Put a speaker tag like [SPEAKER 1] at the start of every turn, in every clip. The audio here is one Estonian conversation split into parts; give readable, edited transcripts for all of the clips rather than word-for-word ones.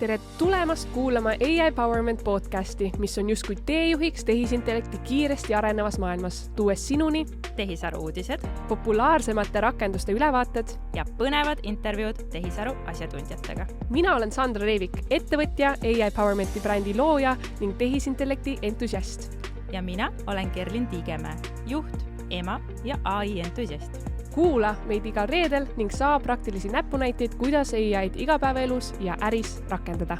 [SPEAKER 1] Tere tulemast kuulama AI Powerment podcasti, mis on justkui teejuhiks tehisintellekti kiiresti arenevas maailmas, tuues sinuni
[SPEAKER 2] tehisaru uudised,
[SPEAKER 1] populaarsemate rakenduste ülevaated
[SPEAKER 2] ja põnevad intervjuud tehisaru asjatundjatega.
[SPEAKER 1] Mina olen Sandra Reivik, ettevõtja, AI Powermenti brändi looja ning tehisintellekti entusiast.
[SPEAKER 2] Ja mina olen Kerlin Tiigemäe, juht, ema ja AI entusiast.
[SPEAKER 1] Kuula meid igal reedel ning saa praktilisi näpunäiteid, kuidas AI-d igapäevaelus ja äris rakendada.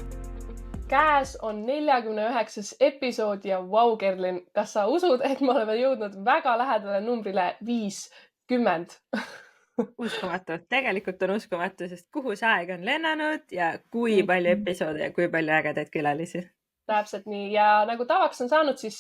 [SPEAKER 1] Käes on 49. episood ja vau, Kerlin, kas sa usud, et me oleme jõudnud väga lähedale numbrile 50?
[SPEAKER 2] Uskumatu, tegelikult on uskumatu, sest kuhu see aeg on lennanud ja kui palju episoode ja kui palju ägedaid külalisi.
[SPEAKER 1] Täpselt nii ja nagu tavaks on saanud, siis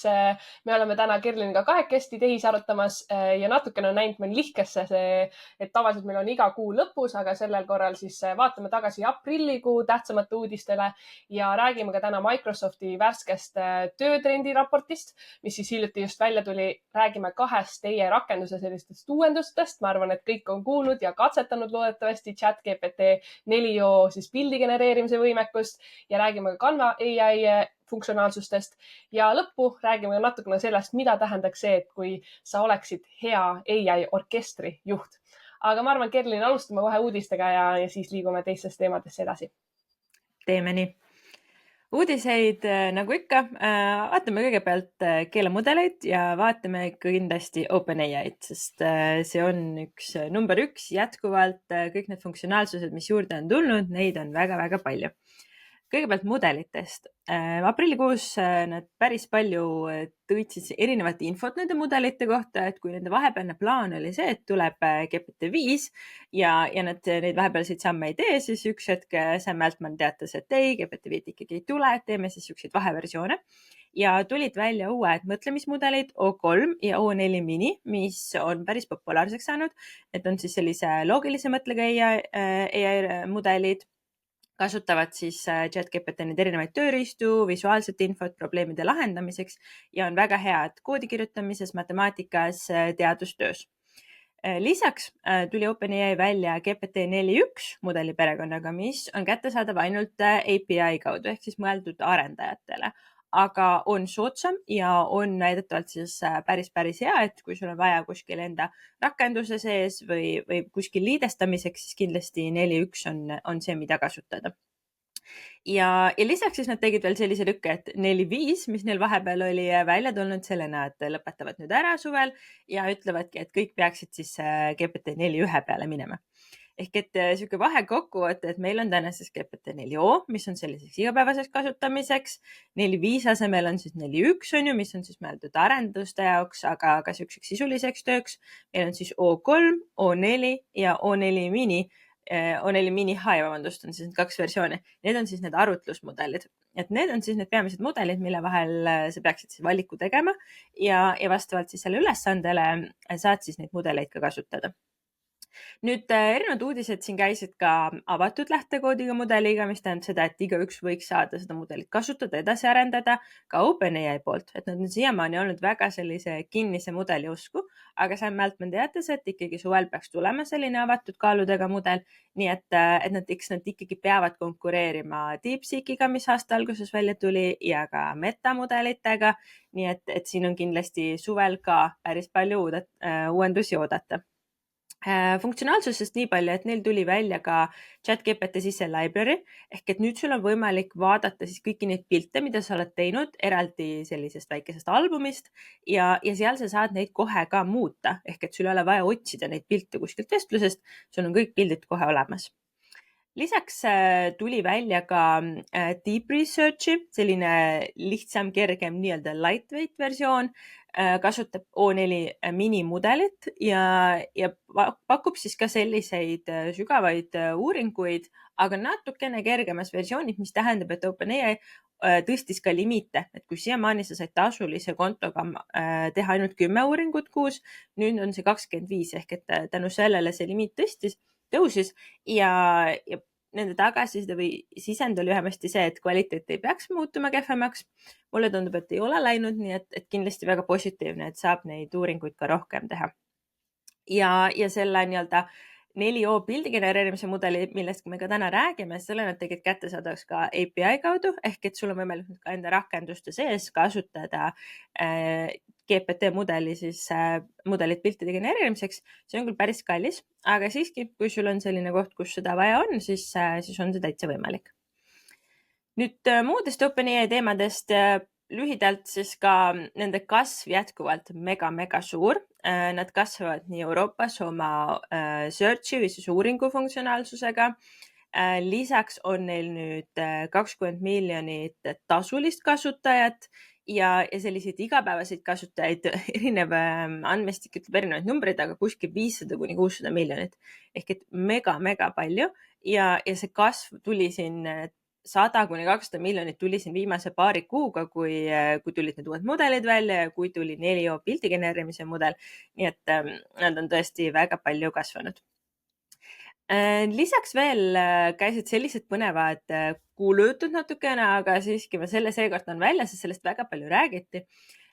[SPEAKER 1] me oleme täna Kerliniga kahekesti tehis arutamas ja natukene on näinud meil lihkesse see, et tavaliselt meil on iga kuu lõpus, aga sellel korral siis vaatame tagasi aprillikuu tähtsamate uudistele ja räägime ka täna Microsofti värskest töötrendi raportist, mis siis hiljuti just välja tuli. Räägime kahest teie rakenduse sellistest uuendustest. Ma arvan, et kõik on kuulnud ja katsetanud loodetavasti ChatGPT 4o siis pildi genereerimise võimekust ja räägime ka Canva AI funktsionaalsustest ja lõppu räägime natukene sellest, mida tähendaks see, et kui sa oleksid hea AI orkestri juht. Aga ma arvan, Kerlin, alustame kohe uudistega ja siis liigume teistest teemadesse edasi.
[SPEAKER 2] Teeme nii. Uudiseid nagu ikka, vaatame kõigepealt keelemudeleid ja vaatame kindlasti OpenAI'd, sest see on number üks jätkuvalt. Kõik need funktsionaalsused, mis juurde on tulnud, neid on väga-väga palju. Kõigepealt mudelitest. Aprillikuus nad päris palju tõid siis erinevat infot nende mudelite kohta, et kui nende vahepealne plaan oli see, et tuleb GPT-5 ja nad neid vahepealseid samme ei tee, siis üks hetk Sam Altman teatas, et ei, GPT-5 ikkagi ei tule, et teeme siis selliseid vaheversioone. Ja tulid välja uued mõtlemismudelid O3 ja O4 mini, mis on päris populaarseks saanud. Need on siis sellise loogilise mõtlega AI mudelid. Kasutavad siis ChatGPT neid erinevaid tööriistu, visuaalset infot probleemide lahendamiseks ja on väga head koodi kirjutamises, matemaatikas, teadustöös. Lisaks tuli OpenAI välja GPT 4.1 mudeli perekonnaga, mis on kättesaadav ainult API kaudu ehk siis mõeldud arendajatele. Aga on soodsam ja on väidetavalt siis päris hea, et kui sul on vaja kuskil enda rakenduse sees või kuskil liidestamiseks, siis kindlasti 4.1 on see, mida kasutada. Ja lisaks siis nad tegid veel sellise lükke, et 4.5, mis neil vahepeal oli välja tulnud, selle nad lõpetavad nüüd ära suvel ja ütlevadki, et kõik peaksid siis GPT 4.1 peale minema. Ehk et selline vahekokkuvõte, et meil on täna siis GPT 4o, mis on selliseks igapäevaseks kasutamiseks. 4.5 asemel on siis 4.1 on ju, mis on siis mõeldud arenduste jaoks, aga ka selliseks sisuliseks tööks. Meil on siis O3, O4 ja O4 mini. O4 mini high, vabandust, on siis need kaks versiooni. Need on siis need arutlusmudelid. Et need on siis need peamised mudelid, mille vahel sa peaksid siis valiku tegema ja vastavalt siis selle ülesandele saad siis neid mudeleid ka kasutada. Nüüd erinevad uudised siin käisid ka avatud lähtekoodiga mudeliga, mis tähendab seda, et igaüks võiks saada seda mudelit kasutada, edasi arendada ka OpenAI poolt. Et nad on siiamaani olnud väga sellise kinnise mudeli usku, aga Sam Altman teatas, et ikkagi suvel peaks tulema selline avatud kaaludega mudel, nii et nad ikkagi peavad konkureerima DeepSeekiga, mis aasta alguses välja tuli ja ka metamudelitega, nii et siin on kindlasti suvel ka päris palju uuendusi oodata. Funktsionaalsusest nii palju, et neil tuli välja ka ChatGPT sisse library, ehk et nüüd sul on võimalik vaadata siis kõiki neid pilte, mida sa oled teinud eraldi sellisest väikesest albumist ja seal sa saad neid kohe ka muuta, ehk et sul ei ole vaja otsida neid pilte kuskilt vestlusest, sul on kõik pildid kohe olemas. Lisaks tuli välja ka Deep Researchi, selline lihtsam, kergem, nii-öelda lightweight versioon, kasutab O4 mini mudelit ja pakub siis ka selliseid sügavaid uuringuid, aga natukene kergemas versioonis, mis tähendab, et OpenAI tõstis ka limiite, et kui siiamaani sa said tasulise kontoga teha ainult 10 uuringut kuus, nüüd on see 25, ehk et tänu sellele see limiit tõusis ja nende tagasiside või sisend oli vähemasti see, et kvaliteet ei peaks muutuma kehvemaks. Mulle tundub, et ei ole läinud, nii et kindlasti väga positiivne, et saab neid uuringuid ka rohkem teha. Ja selle nii-öelda 4O pildi genereerimise mudeli, millest me ka täna räägime, selle nad tegid kättesaadavaks ka API kaudu, ehk et sul on võimalik ka enda rakenduste sees kasutada GPT mudeli mudelit piltide genereerimiseks. See on küll päris kallis, aga siiski, kui sul on selline koht, kus seda vaja on, siis on see täitsa võimalik. Nüüd muudest OpenAI teemadest lühidalt siis ka nende kasv jätkuvalt mega suur. Nad kasvavad nii Euroopas oma search'i või siis uuringu funktsionaalsusega. Lisaks on neil nüüd 20 miljonit tasulist kasutajat ja selliseid igapäevaseid kasutajaid erinev andmestik ütleb erinevaid numbreid, aga kuskil 500 kuni 600 miljonit ehk et mega palju ja see kasv tuli siin 100 kuni 200 miljonit tuli siin viimase paari kuuga, kui tulid need uued mudelid välja ja kui tuli 4O pildi genereerimise mudel. Nii et nad on tõesti väga palju kasvanud. Lisaks veel käisid sellised põnevad kuulujutud natukene, aga siiski ma selle seekord on välja, sest sellest väga palju räägiti.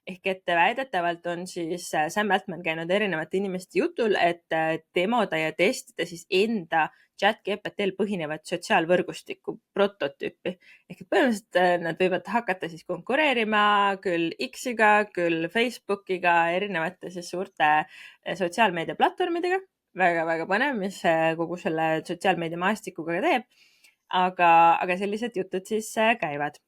[SPEAKER 2] Ehk et väidetavalt on siis Sam Altman käinud erinevate inimeste jutul, et demoda ja testida siis enda ChatGPT-l põhinevat sotsiaalvõrgustiku prototüüpi. Ehk et põhimõtteliselt nad võivad hakata siis konkureerima küll X-iga, küll Facebookiga, erinevate siis suurte sotsiaalmeedia platvormidega. Väga põnev, mis kogu selle sotsiaalmeedia maastikuga teeb. Aga sellised jutud siis käivad.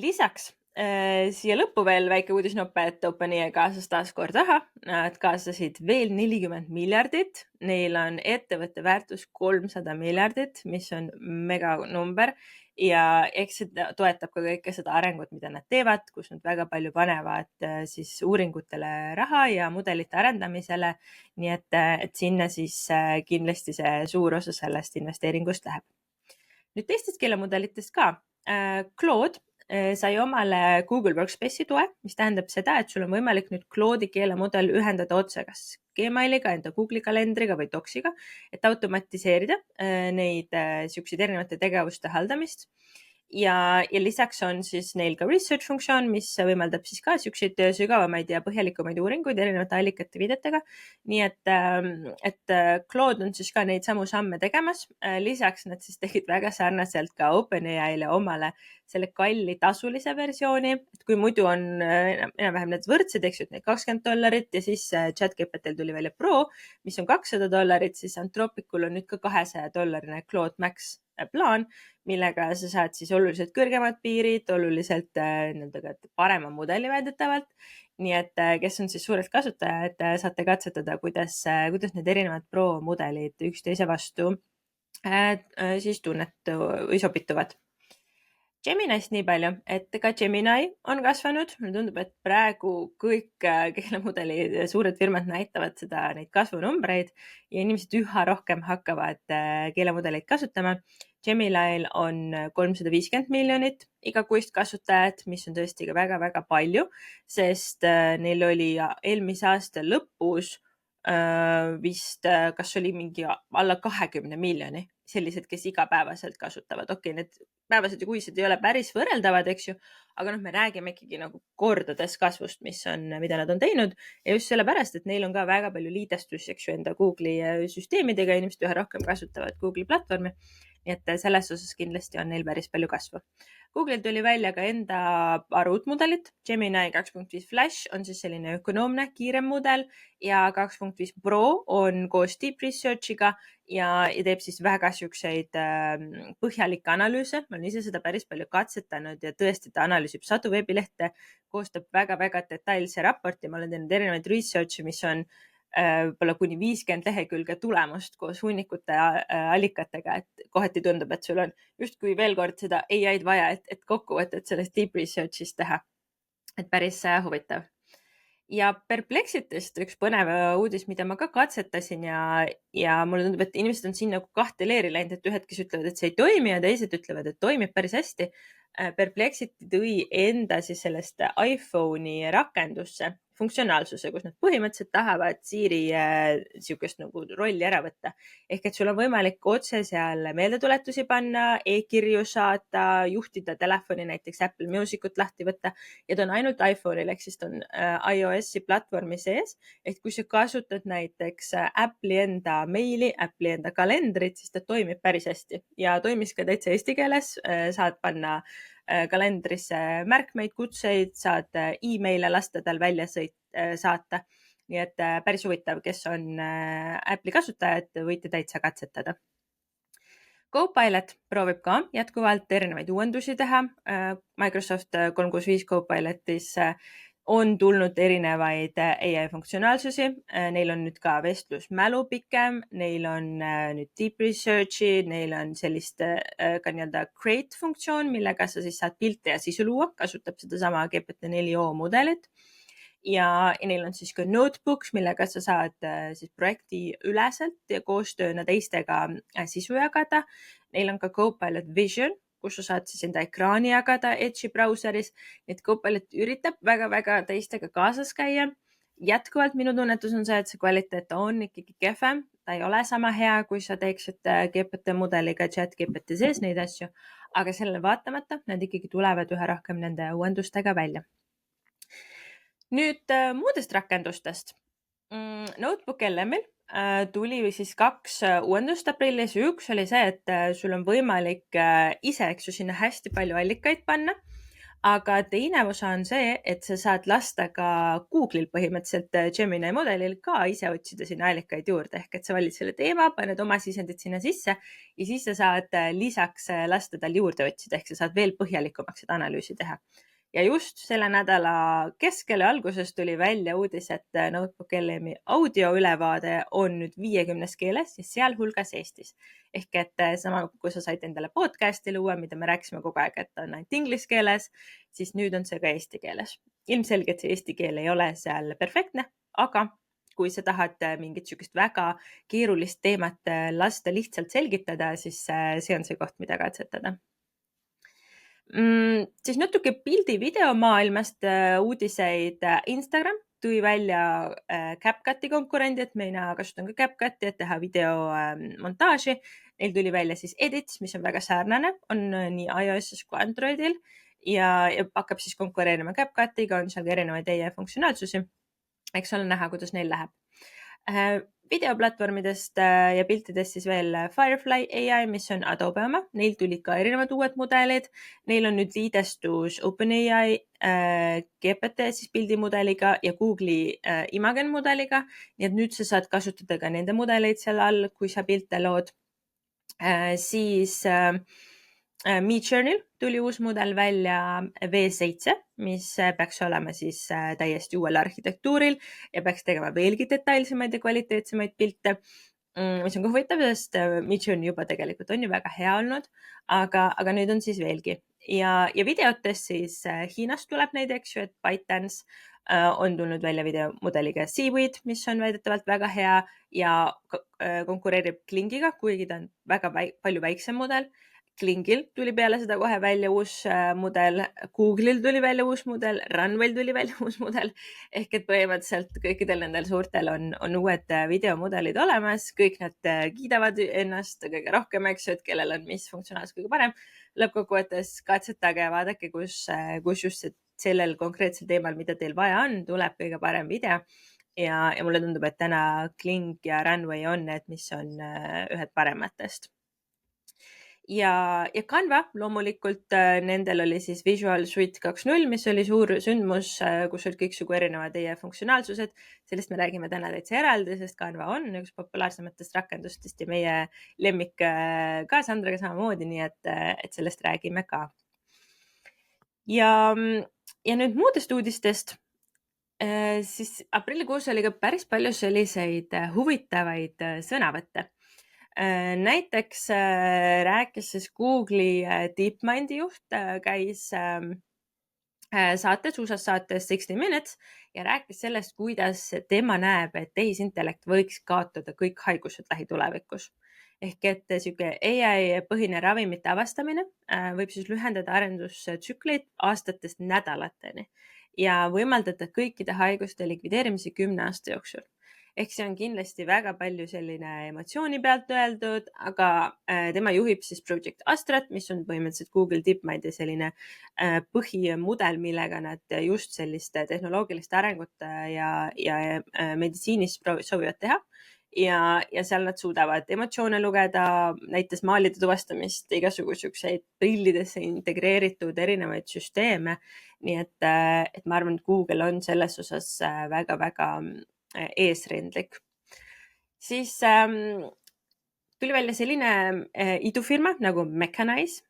[SPEAKER 2] Lisaks siia lõppu veel väike uudisnope, et OpenAI kaasas taas kord raha. Nad kaasasid veel 40 miljardit. Neil on ettevõtte väärtus 300 miljardit, mis on mega number. Ja eks see toetab ka kõike seda arengut, mida nad teevad, kus nad väga palju panevad siis uuringutele raha ja mudelite arendamisele. Nii et sinna siis kindlasti see suur osa sellest investeeringust läheb. Nüüd teistest keelemudelitest ka. Claude sai omale Google Workspace'i toe, mis tähendab seda, et sul on võimalik nüüd Claude'i keelemudel ühendada otse kas Gmailiga, enda Google kalendriga või Docsiga, et automatiseerida neid siukseid erinevate tegevuste haldamist. Ja lisaks on siis neil ka research funktsioon, mis võimaldab siis ka siukseid sügavamaid ja põhjalikumaid uuringuid erinevate allikate viidetega. Nii et Claude on siis ka neid samu samme tegemas. Lisaks nad siis tegid väga sarnaselt ka OpenAI'le omale selle kalli tasulise versiooni, et kui muidu on enam-vähem need võrdsed, eks ju, et need $20 ja siis ChatGPT-l tuli välja Pro, mis on $200, siis Anthropicul on nüüd ka $200 Claude Max plaan, millega sa saad siis oluliselt kõrgemad piirid, oluliselt parema mudeli väidetavalt. Nii et kes on siis suured kasutajad, saate katsetada, kuidas need erinevad Pro mudelid üksteise vastu siis või sobituvad. Gemini'st nii palju, et ka Gemini on kasvanud. Mulle tundub, et praegu kõik keelemudeli suured firmad näitavad neid kasvunumbreid ja inimesed üha rohkem hakkavad keelemudeleid kasutama. Gemini'l on 350 miljonit igakuist kasutajat, mis on tõesti ka väga palju, sest neil oli eelmise aasta lõpus vist, kas oli mingi alla 20 miljoni sellised, kes igapäevaselt kasutavad. Okei, need päevased ja kuised ei ole päris võrreldavad, eks ju, aga me räägime ikkagi nagu kordades kasvust, mida nad on teinud ja just sellepärast, et neil on ka väga palju liidestusi, eks ju, enda Google'i süsteemidega, inimesed üha rohkem kasutavad Google'i platvormi. Nii et selles osas kindlasti on neil päris palju kasvu. Google'il tuli välja ka enda arvutmudelit. Gemini 2.5 Flash on siis selline ökonoomne, kiirem mudel ja 2.5 Pro on koos Deep Researchiga ja teeb siis väga siukseid põhjalikke analüüse. Ma olen ise seda päris palju katsetanud ja tõesti ta analüüsib sadu veebilehte, koostab väga detailse raporti. Ma olen teinud erinevaid research'i, mis on võib-olla kuni 50 lehekülge tulemust koos hunnikute allikatega, et kohati tundub, et sul on justkui veel kord seda AI-d vaja, et kokkuvõtet sellest deep research'ist teha. Et päris huvitav. Ja Perplexitist üks põnev uudis, mida ma ka katsetasin ja mulle tundub, et inimesed on siin nagu kahte leeri läinud, et ühed, kes ütlevad, et see ei toimi ja teised ütlevad, et toimib päris hästi. Perplexity tõi enda siis sellest iPhone'i rakendusse funktsionaalsuse, kus nad põhimõtteliselt tahavad Siri niisugust nagu rolli ära võtta. Ehk et sul on võimalik otse seal meeldetuletusi panna, e-kirju saata, juhtida telefoni, näiteks Apple Musicut lahti võtta ja ta on ainult iPhone'il ehk siis ta on iOS-i platvormi sees. Ehk kui sa kasutad näiteks Apple'i enda meili, Apple'i enda kalendrit, siis ta toimib päris hästi ja toimis ka täitsa eesti keeles. Saad panna kalendrisse märkmeid, kutseid, saad e-maile lasta tal välja saata. Nii et päris huvitav, kes on Apple'i kasutajad, võite täitsa katsetada. Copilot proovib ka jätkuvalt erinevaid uuendusi teha. Microsoft 365 Copilotis on tulnud erinevaid AI funktsionaalsusi. Neil on nüüd ka vestlusmälu pikem, neil on nüüd deep research'i, neil on sellist ka nii-öelda create funktsioon, millega sa siis saad pilte ja sisu luua, kasutab seda sama GPT-4o mudelit. Ja neil on siis ka notebooks, millega sa saad siis projekti üleselt ja koostööna teistega sisu jagada. Neil on ka Copilot Vision, kus sa saad siis enda ekraani jagada Edge'i brauseris. Nii et Copilot üritab väga-väga teistega kaasas käia. Jätkuvalt minu tunnetus on see, et see kvaliteet on ikkagi kehvem. Ta ei ole sama hea, kui sa teeksid GPT mudeliga chat GPT sees neid asju, aga sellele vaatamata nad ikkagi tulevad üha rohkem nende uuendustega välja. Nüüd muudest rakendustest. Notebook LM'il tuli siis 2 uuendust aprillis. Üks oli see, et sul on võimalik ise, eks ju, sinna hästi palju allikaid panna. Aga teine osa on see, et sa saad lasta ka Google'il põhimõtteliselt Gemini mudelil ka ise otsida sinna allikaid juurde. Ehk et sa valid selle teema, paned oma sisendit sinna sisse ja siis sa saad lisaks lasta tal juurde otsida. Ehk sa saad veel põhjalikumaks seda analüüsi teha. Ja just selle nädala keskel ja alguses tuli välja uudis, et Notebook LM'i audioülevaade on nüüd 50 keeles ja sealhulgas Eestis. Ehk et sama, kui sa said endale podcasti luua, mida me rääkisime kogu aeg, et on ainult inglise keeles, siis nüüd on see ka eesti keeles. Ilmselgelt see eesti keel ei ole seal perfektne, aga kui sa tahad mingit sükest väga keerulist teemat lasta lihtsalt selgitada, siis see on see koht, mida katsetada. Siis natuke pildi-video maailmast uudiseid. Instagram tõi välja CapCuti konkurendi, et mina kasutan ka CapCuti, et teha videomontaaži. Neil tuli välja siis Edits, mis on väga sarnane, on nii iOS-is kui Androidil ja hakkab siis konkureerima CapCutiga, on seal ka erinevaid AI funktsionaalsusi. Eks ole näha, kuidas neil läheb. Videoplatvormidest ja piltidest siis veel Firefly AI, mis on Adobe oma. Neil tulid ka erinevad uued mudelid. Neil on nüüd liidestus OpenAI GPT siis pildimudeliga ja Google'i Imagen mudeliga. Nii et nüüd sa saad kasutada ka nende mudeleid seal all, kui sa pilte lood. Siis Midjourney'l tuli uus mudel välja V7, mis peaks olema siis täiesti uuel arhitektuuril ja peaks tegema veelgi detailsemaid ja kvaliteetsemaid pilte, mis on ka huvitav, sest Midjourney juba tegelikult on ju väga hea olnud, aga nüüd on siis veelgi. Ja videotes siis Hiinast tuleb neid, eks ju, et ByteDance on tulnud välja videomudeliga Seaweed, mis on väidetavalt väga hea ja konkureerib Klingiga, kuigi ta on väga palju väiksem mudel. Klingil tuli peale seda kohe välja uus mudel, Google'il tuli välja uus mudel, Runway'l tuli välja uus mudel. Ehk et põhimõtteliselt kõikidel nendel suurtel on uued videomudelid olemas, kõik nad kiidavad ennast kõige rohkem, eks ju, et kellel on mis funktsionaalsus kõige parem. Lõppkokkuvõttes katsetage ja vaadake, kus just sellel konkreetsel teemal, mida teil vaja on, tuleb kõige parem video. Ja mulle tundub, et täna Kling ja Runway on need, mis on ühed parematest. Ja Canva loomulikult nendel oli siis Visual Suite 2.0, mis oli suur sündmus, kus olid kõiksugu erinevad teie funktsionaalsused. Sellest me räägime täna täitsa eraldi, sest Canva on üks populaarsematest rakendustest ja meie lemmik ka Sandraga samamoodi, nii et sellest räägime ka. Ja nüüd muudest uudistest, siis aprillikuus oli ka päris palju selliseid huvitavaid sõnavõtte. Näiteks rääkis siis Google'i DeepMindi juht, käis saates, USA saates 60 Minutes ja rääkis sellest, kuidas tema näeb, et tehisintellekt võiks kaotada kõik haigused lähitulevikus. Ehk et siuke AI põhine ravimite avastamine võib siis lühendada arendustsükleid aastatest nädalateni. ja võimaldada kõikide haiguste likvideerimise 10 aasta jooksul. Ehk see on kindlasti väga palju selline emotsiooni pealt öeldud, aga tema juhib siis Project Astrat, mis on põhimõtteliselt Google DeepMind'i selline põhimudel, millega nad just selliste tehnoloogiliste arengut ja meditsiinis soovivad teha. Ja seal nad suudavad emotsioone lugeda, näiteks maalide tuvastamist, igasugu siukseid prillidesse integreeritud erinevaid süsteeme. Nii et ma arvan, et Google on selles osas väga-väga eesrindlik. Siis tuli välja selline idufirma nagu Mechanize,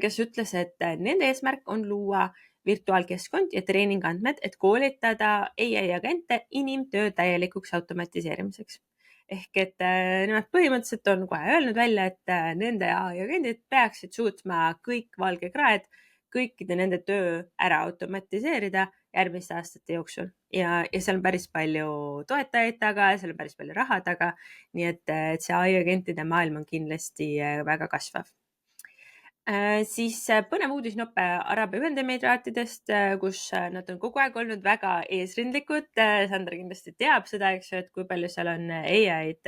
[SPEAKER 2] kes ütles, et nende eesmärk on luua virtuaalkeskkond ja treeningandmed, et koolitada AI agente inimtöö täielikuks automatiseerimiseks. Ehk et nemad põhimõtteliselt on kohe öelnud välja, et nende AI agendid peaksid suutma kõik valgekraed kõikide nende töö ära automatiseerida järgmiste aastate jooksul ja seal on päris palju toetajaid taga, seal on päris palju raha taga, nii et see AI agentide maailm on kindlasti väga kasvav. Siis põnev uudisnope Araabia Ühendemiraatidest, kus nad on kogu aeg olnud väga eesrindlikud. Sandra kindlasti teab seda, eks ju, et kui palju seal on AI-d,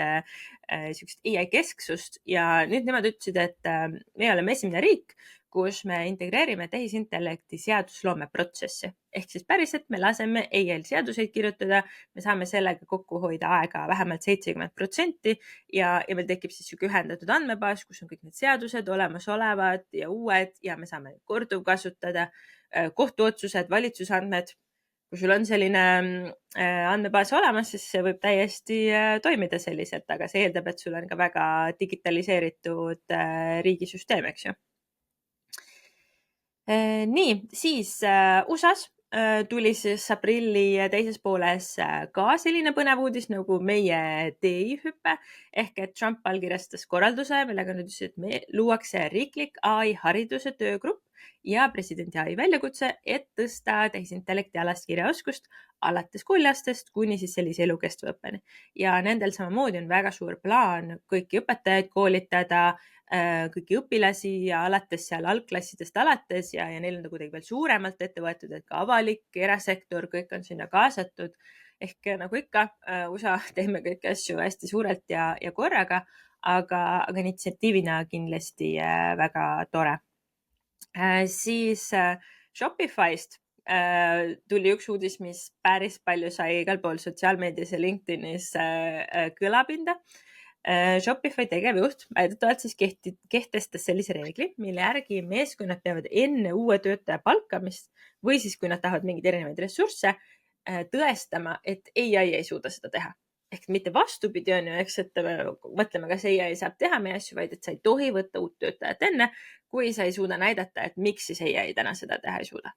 [SPEAKER 2] siukest AI kesksust ja nüüd nemad ütlesid, et me oleme esimene riik, kus me integreerime tehisintellekti seadusloome protsessi. Ehk siis päriselt me laseme AI-l seaduseid kirjutada, me saame sellega kokku hoida aega vähemalt 70% ja meil tekib siis siuke ühendatud andmebaas, kus on kõik need seadused olemasolevad ja uued ja me saame korduvkasutada kohtuotsused, valitsusandmed. Kui sul on selline andmebaas olemas, siis see võib täiesti toimida selliselt, aga see eeldab, et sul on ka väga digitaliseeritud riigisüsteem, eks ju. Nii, siis USAs tuli siis aprilli teises pooles ka selline põnev uudis nagu meie DI-hüpe ehk et Trump allkirjastas korralduse, millega nüüd ütles, et me luuakse riiklik AI hariduse töögrupp ja presidendi AI väljakutse, et tõsta tehisintellekti alast kirjaoskust alates kooliastest kuni siis sellise elukestva õppeni. Ja nendel samamoodi on väga suur plaan kõiki õpetajaid koolitada, kõiki õpilasi ja alates seal algklassidest alates ja neil on ta kuidagi veel suuremalt ette võetud, et ka avalik, erasektor, kõik on sinna kaasatud. Ehk nagu ikka, USA teeme kõiki asju hästi suurelt ja korraga, aga initsiatiivina kindlasti väga tore. Siis Shopify'st tuli üks uudis, mis päris palju sai igal pool sotsiaalmeedias ja LinkedInis kõlapinda. Shopify tegevjuht väidetavalt siis kehtestas sellise reegli, mille järgi meeskonnad peavad enne uue töötaja palkamist või siis, kui nad tahavad mingeid erinevaid ressursse, tõestama, et AI ei suuda seda teha. Ehk mitte vastupidi on ju, eks, et me mõtleme, kas AI saab teha meie asju, vaid et sa ei tohi võtta uut töötajat enne, kui sa ei suuda näidata, et miks siis AI täna seda teha ei suuda.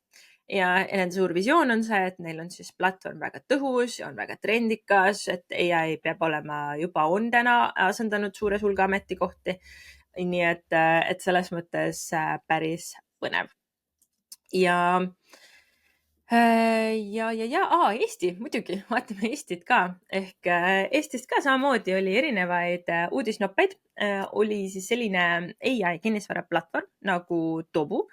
[SPEAKER 2] Ja nende suur visioon on see, et neil on siis platvorm väga tõhus ja on väga trendikas, et AI peab olema juba on täna asendanud suures hulga ametikohti. Nii et selles mõttes päris põnev. Eesti muidugi, vaatame Eestit ka. Ehk Eestist ka samamoodi oli erinevaid uudisnoppeid. Oli siis selline AI kinnisvara platvorm nagu Tobu.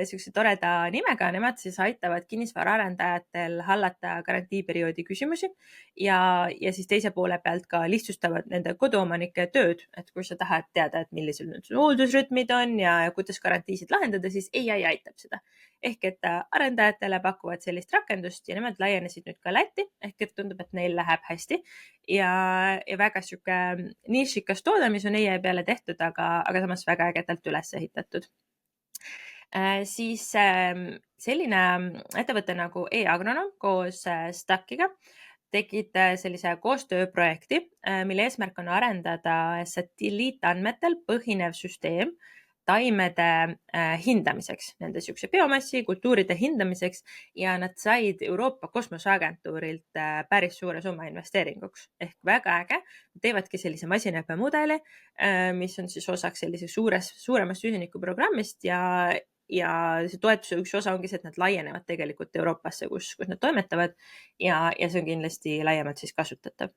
[SPEAKER 2] Siukse toreda nimega, nemad siis aitavad kinnisvaraarendajatel hallata garantiiperioodi küsimusi ja siis teise poole pealt ka lihtsustavad nende koduomanike tööd, et kui sa tahad teada, et millised need hooldusrütmid on ja kuidas garantiisid lahendada, siis AI aitab seda. Ehk et arendajatele pakuvad sellist rakendust ja nemad laienesid nüüd ka Lätti, ehk et tundub, et neil läheb hästi ja väga siuke nišikas toode, mis on AI peale tehtud, aga samas väga ägedalt üles ehitatud. Siis selline ettevõte nagu e-agronom koos Stackiga tegid sellise koostööprojekti, mille eesmärk on arendada satelliitandmetel põhinev süsteem taimede hindamiseks, nende siukse biomassi, kultuuride hindamiseks ja nad said Euroopa Kosmoseagentuurilt päris suure summa investeeringuks. Ehk väga äge, teevadki sellise masinaõppemudeli, mis on siis osaks selliseks suuremast süsinikuprogrammist ja see toetuse üks osa ongi see, et nad laienevad tegelikult Euroopasse, kus nad toimetavad ja see on kindlasti laiemalt siis kasutatav.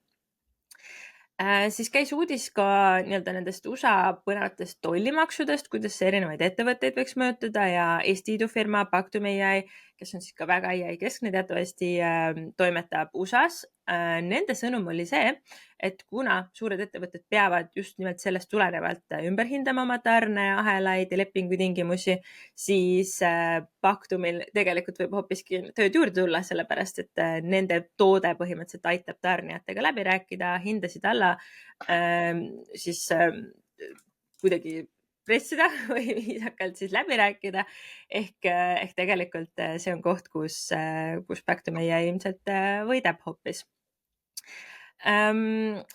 [SPEAKER 2] Siis käis uudis ka nii-öelda nendest USA põnevatest tollimaksudest, kuidas see erinevaid ettevõtteid võiks mõjutada ja Eesti idufirma Pactum AI kes on siis ka väga ai keskne, teatavasti toimetab USA-s. Nende sõnum oli see, et kuna suured ettevõtted peavad just nimelt sellest tulenevalt ümber hindama oma tarneahelaid ja lepingutingimusi, siis Pactumil tegelikult võib hoopiski tööd juurde tulla, sellepärast et nende toode põhimõtteliselt aitab tarnijatega läbi rääkida, hindasid alla siis kuidagi pressida või viisakalt siis läbi rääkida. Ehk tegelikult see on koht, kus Pactum AI ilmselt võidab hoopis.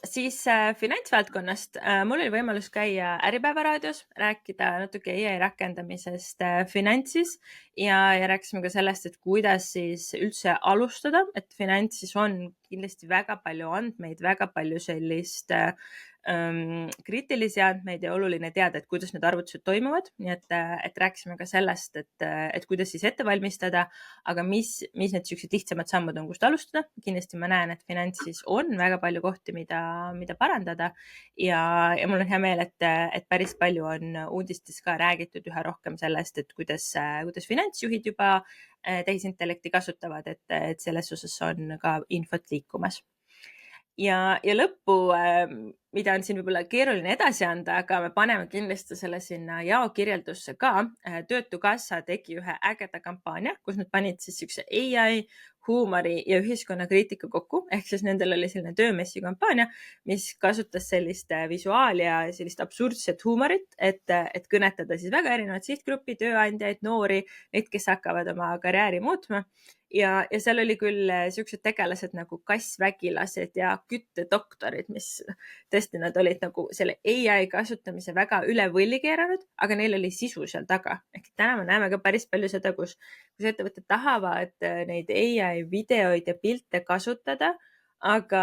[SPEAKER 2] Siis finantsvaldkonnast mul oli võimalus käia Äripäeva raadios, rääkida natuke AI rakendamisest finantsis ja rääkisime ka sellest, et kuidas siis üldse alustada, et finantsis on kindlasti väga palju andmeid, väga palju sellist kriitilisi andmeid ja oluline teada, et kuidas need arvutused toimuvad. Nii et rääkisime ka sellest, et kuidas siis ette valmistada, aga mis need sellised lihtsamad sammud on, kust alustada. Kindlasti ma näen, et finantsis on väga palju kohti, mida parandada ja mul on hea meel, et päris palju on uudistes ka räägitud üha rohkem sellest, et kuidas finantsjuhid juba tehisintellekti kasutavad, et selles osas on ka infot liikumas. Ja lõppu, mida on siin võib-olla keeruline edasi anda, aga me paneme kindlasti selle sinna jaokirjeldusse ka. Töötukassa tegi ühe ägeda kampaania, kus nad panid siis siukse AI, huumori ja ühiskonnakriitika kokku. Ehk siis nendel oli selline töömessi kampaania, mis kasutas sellist visuaali ja sellist absurdset huumorit, et kõnetada siis väga erinevad sihtgruppi, tööandjaid, noori, neid, kes hakkavad oma karjääri muutma. Ja seal oli küll siuksed tegelased nagu kassvägilased ja küttedoktorid, mis tõesti nad olid nagu selle AI kasutamise väga üle võlli keeranud, aga neil oli sisu seal taga. Ehk täna me näeme ka päris palju seda, kus ettevõtted tahavad neid AI videoid ja pilte kasutada, aga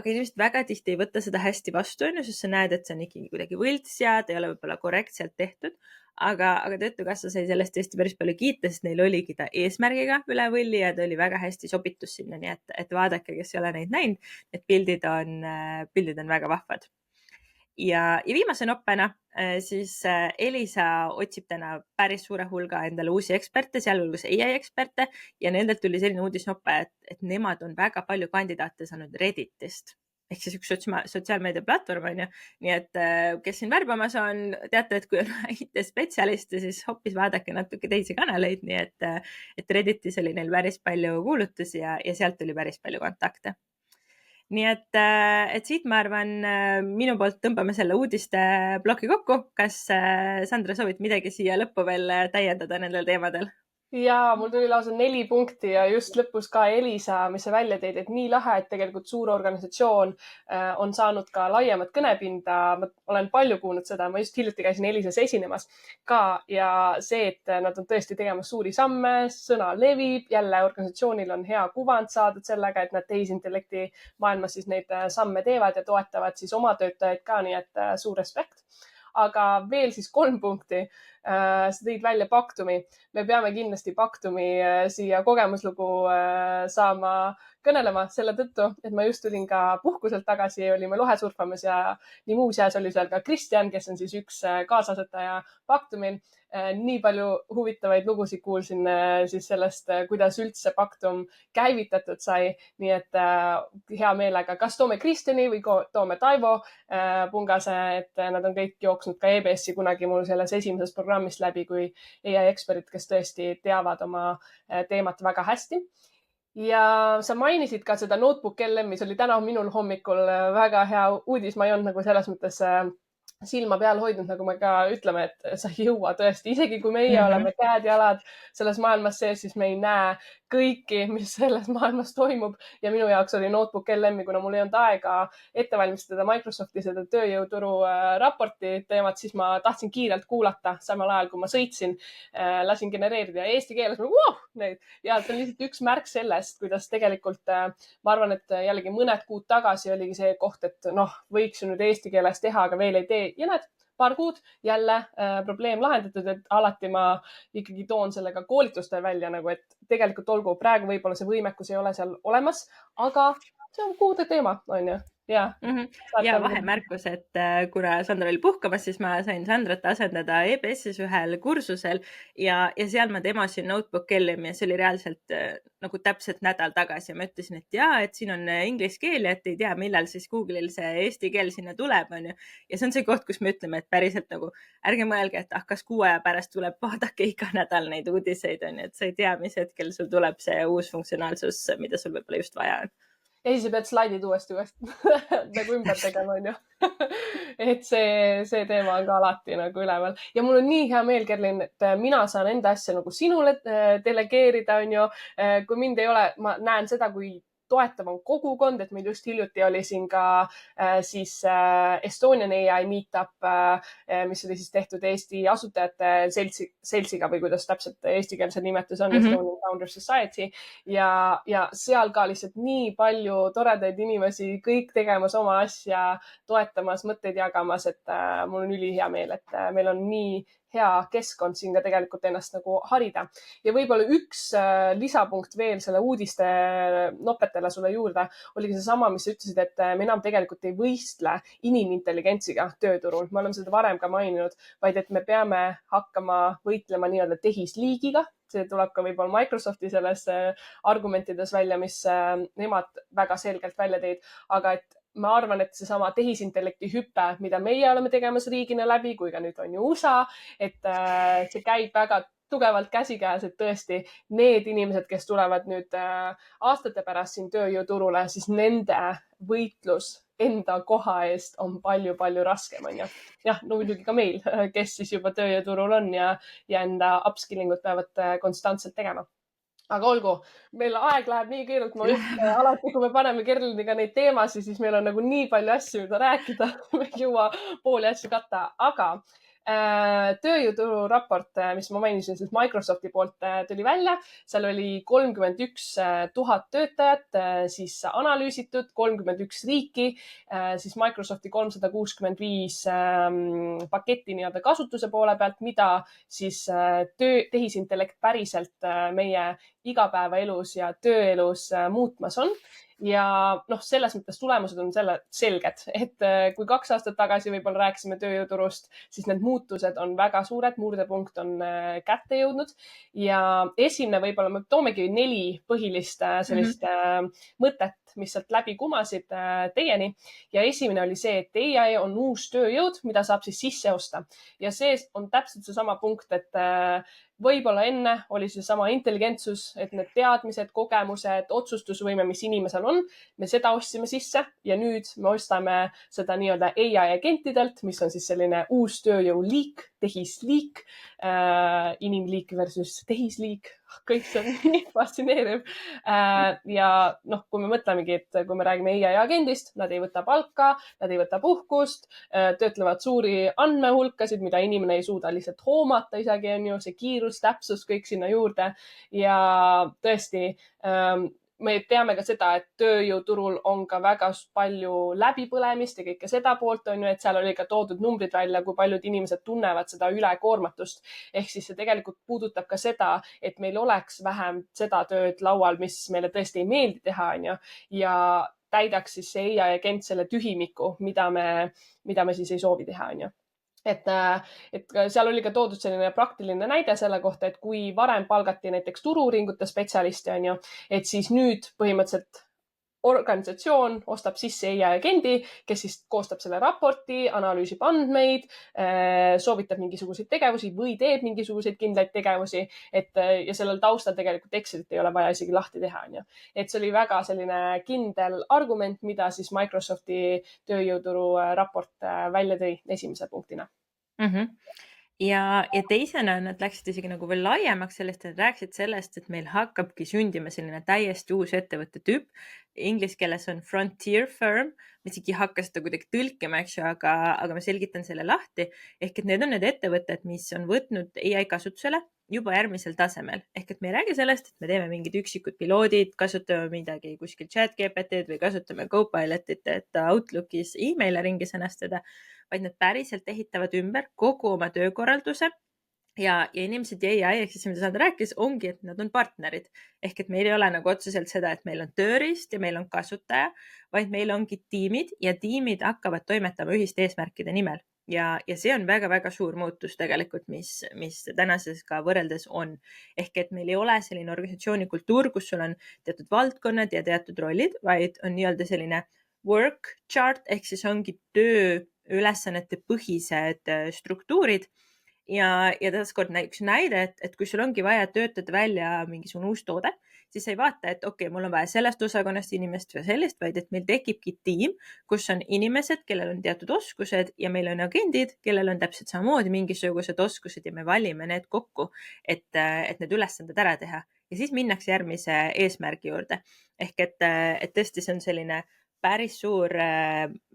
[SPEAKER 2] inimesed väga tihti ei võta seda hästi vastu, sest sa näed, et see on ikkagi kuidagi võlts ja ta ei ole võib-olla korrektselt tehtud. Aga Töötukassa sai sellest tõesti päris palju kiita, sest neil oligi ta eesmärgiga üle võlli ja ta oli väga hästi sobitus sinna, nii et vaadake, kes ei ole neid näinud, need pildid on väga vahvad. Ja viimase noppena siis Elisa otsib täna päris suure hulga endale uusi eksperte, sealhulgas AI eksperte ja nendelt tuli selline uudisnoppe, et nemad on väga palju kandidaate saanud Redditist. Ehk siis üks sotsiaalmeedia platvorm on ju. Nii et kes siin värbamas on, teate, et kui on IT-spetsialiste, siis hoopis vaadake natuke teisi kanaleid. Nii et Redditis oli neil päris palju kuulutusi ja sealt tuli päris palju kontakte. Nii et siit ma arvan, minu poolt tõmbame selle uudiste bloki kokku. Kas Sandra soovid midagi siia lõppu veel täiendada nendel teemadel?
[SPEAKER 1] Ja mul tuli lausa 4 punkti ja just lõpus ka Elisa, mis sa välja teed, et nii lahe, et tegelikult suur organisatsioon on saanud ka laiemat kõnepinda. Ma olen palju kuulnud seda, ma just hiljuti käisin Elisas esinemas ka ja see, et nad on tõesti tegemas suuri samme, sõna levib, jälle organisatsioonil on hea kuvand saadud sellega, et nad tehisintellekti maailmas siis neid samme teevad ja toetavad siis oma töötajaid ka, nii et suur respekt. Aga veel siis 3 punkti. Sa tõid välja Pactumi. Me peame kindlasti Pactumi siia kogemuslugu saama kõnelema selle tõttu, et ma just tulin ka puhkuselt tagasi, olime lohe surfamas ja nii muuseas oli seal ka Kristjan, kes on siis üks kaasasetaja Pactumil. Nii palju huvitavaid lugusid kuulsin siis sellest, kuidas üldse Pactum käivitatud sai. Nii et hea meelega, kas toome Kristjani või toome Taivo Pungase, et nad on kõik jooksnud ka EBS-i kunagi mul selles esimeses programmis läbi kui AI eksperdid, kes tõesti teavad oma teemat väga hästi. Ja sa mainisid ka seda Notebook LM, mis oli täna minul hommikul väga hea uudis. Ma ei olnud nagu selles mõttes silma peal hoidnud, nagu me ka ütleme, et sa ei jõua tõesti. Isegi kui meie oleme käed-jalad selles maailmas sees, siis me ei näe kõiki, mis selles maailmas toimub. Ja minu jaoks oli Notebook LM, kuna mul ei olnud aega ette valmistada Microsofti seda tööjõuturu raporti teemat, siis ma tahtsin kiirelt kuulata samal ajal, kui ma sõitsin, lasin genereerida eesti keeles. Ja see on lihtsalt üks märk sellest, kuidas tegelikult ma arvan, et jällegi mõned kuud tagasi oligi see koht, et võiks ju nüüd eesti keeles teha, aga veel ei tee. Ja näed, paar kuud jälle probleem lahendatud, et alati ma ikkagi toon sellega koolitustel välja, nagu et tegelikult olgu praegu võib-olla see võimekus ei ole seal olemas, aga see on kuude teema, on ju. Ja,
[SPEAKER 2] ja vahemärkus, et kuna Sandra oli puhkamas, siis ma sain Sandrat asendada EBS-is ühel kursusel ja seal ma demasin Notebook LM ja see oli reaalselt nagu täpselt nädal tagasi ja ma ütlesin, et jaa, et siin on inglise keel ja et ei tea, millal siis Google'il see eesti keel sinna tuleb, on ju. Ja see on see koht, kus me ütleme, et päriselt nagu ärge mõelge, et kas 6 aja pärast tuleb, vaadake iga nädal neid uudiseid, on ju, et sa ei tea, mis hetkel sul tuleb see uus funktsionaalsus, mida sul võib-olla just vaja on.
[SPEAKER 1] Ja siis sa pead slaidid uuesti nagu ümber tegema, on ju. Et see teema on ka alati nagu üleval. Ja mul on nii hea meel, Kerlin, et mina saan enda asja nagu sinule delegeerida, on ju. Kui mind ei ole, ma näen seda, kui toetav on kogukond, et meil just hiljuti oli siin ka siis Estonian AI meetup, mis oli siis tehtud Eesti asutajate seltsiga või kuidas täpselt eestikeelse nimetus on, Estonian Founders Society. Ja seal ka lihtsalt nii palju toredaid inimesi, kõik tegemas oma asja, toetamas, mõtteid jagamas, et mul on ülihea meel, et meil on nii hea keskkond siin ka tegelikult ennast nagu harida. Ja võib-olla üks lisapunkt veel selle uudiste nopetele sulle juurde oligi seesama, mis sa ütlesid, et me enam tegelikult ei võistle inimintelligentsiga tööturul. Me oleme seda varem ka maininud, vaid et me peame hakkama võitlema nii-öelda tehisliigiga. See tuleb ka võib-olla Microsofti selles argumentides välja, mis nemad väga selgelt välja tõid, aga et ma arvan, et seesama tehisintellekti hüpe, mida meie oleme tegemas riigina läbi, kui ka nüüd on ju USA, et see käib väga tugevalt käsikäes, et tõesti need inimesed, kes tulevad nüüd aastate pärast siin tööjõuturule, siis nende võitlus enda koha eest on palju-palju raskem, on ju. Jah, no muidugi ka meil, kes siis juba tööjõuturul on ja enda upskilling ut peavad konstantselt tegema. Aga olgu, meil aeg läheb nii kiirelt, ma alati, kui me paneme Kerliniga neid teemasid, siis meil on nagu nii palju asju, mida rääkida, me ei jõua pooli asju katta, aga tööjõuturu raport, mis ma mainisin, siis Microsofti poolt tuli välja, seal oli 31 000 töötajat siis analüüsitud, 31 riiki, siis Microsofti 365 paketti nii-öelda kasutuse poole pealt, mida siis tehisintellekt päriselt meie igapäevaelus ja tööelus muutmas on. Ja selles mõttes tulemused on selged, et kui 2 aastat tagasi võib-olla rääkisime tööjõuturust, siis need muutused on väga suured, murdepunkt on kätte jõudnud ja esimene võib-olla me toomegi 4 põhilist sellist mõtet, mis sealt läbi kumasid teieni ja esimene oli see, et AI on uus tööjõud, mida saab siis sisse osta ja see on täpselt seesama punkt, et võib-olla enne oli seesama intelligentsus, et need teadmised, kogemused, otsustusvõime, mis inimesel on, me seda ostsime sisse ja nüüd me ostame seda nii-öelda AI agentidelt, mis on siis selline uus tööjõuliik, tehisliik, inimliik versus tehisliik, kõik see on nii fascineeriv. Ja kui me mõtlemegi, et kui me räägime AI agendist, nad ei võta palka, nad ei võta puhkust, töötlevad suuri andmehulkasid, mida inimene ei suuda lihtsalt hoomata isegi, on ju see kiirus, täpsus, kõik sinna juurde ja tõesti me teame ka seda, et tööjõuturul on ka väga palju läbipõlemist ja kõike seda poolt on ju, et seal oli ka toodud numbrid välja, kui paljud inimesed tunnevad seda ülekoormatust. Ehk siis see tegelikult puudutab ka seda, et meil oleks vähem seda tööd laual, mis meile tõesti ei meeldi teha, on ju, ja täidaks siis see AI agent selle tühimiku, mida me siis ei soovi teha, on ju. Et seal oli ka toodud selline praktiline näide selle kohta, et kui varem palgati näiteks turu-uuringute spetsialisti, on ju, et siis nüüd põhimõtteliselt organisatsioon ostab sisse AI agendi, kes siis koostab selle raporti, analüüsib andmeid, soovitab mingisuguseid tegevusi või teeb mingisuguseid kindlaid tegevusi, ja sellel taustal tegelikult Excelit ei ole vaja isegi lahti teha, on ju. Et see oli väga selline kindel argument, mida siis Microsofti tööjõuturu raport välja tõi esimese punktina.
[SPEAKER 2] Ja teisena nad läksid isegi nagu veel laiemaks sellest, et rääksid sellest, et meil hakkabki sündima selline täiesti uus ettevõtte tüüp. Inglise keeles on frontier firm, ma isegi hakka seda kuidagi tõlkima, eks ju, aga ma selgitan selle lahti. Ehk et need on need ettevõtted, mis on võtnud AI kasutusele juba järgmisel tasemel. Ehk et me ei räägi sellest, et me teeme mingid üksikud piloodid, kasutame midagi kuskil ChatGPT-d või kasutame Copilotit, et Outlookis email'e ringi sõnastada, vaid nad päriselt ehitavad ümber kogu oma töökorralduse ja inimesed ja AI ehk siis, mida Sandra rääkis, ongi, et nad on partnerid. Ehk et meil ei ole nagu otseselt seda, et meil on tööriist ja meil on kasutaja, vaid meil ongi tiimid ja tiimid hakkavad toimetama ühiste eesmärkide nimel. Ja see on väga-väga suur muutus tegelikult, mis tänases ka võrreldes on. Ehk et meil ei ole selline organisatsiooni kultuur, kus sul on teatud valdkonnad ja teatud rollid, vaid on nii-öelda selline work chart ehk siis ongi tööülesannete põhised struktuurid. Ja taaskord üks näide, et kui sul ongi vaja töötada välja mingisugune uus toode, siis sa ei vaata, et okei, mul on vaja sellest osakonnast inimest või sellist, vaid et meil tekibki tiim, kus on inimesed, kellel on teatud oskused ja meil on agendid, kellel on täpselt samamoodi mingisugused oskused ja me valime need kokku, et need ülesanded ära teha. Ja siis minnakse järgmise eesmärgi juurde. Ehk et tõesti see on selline päris suur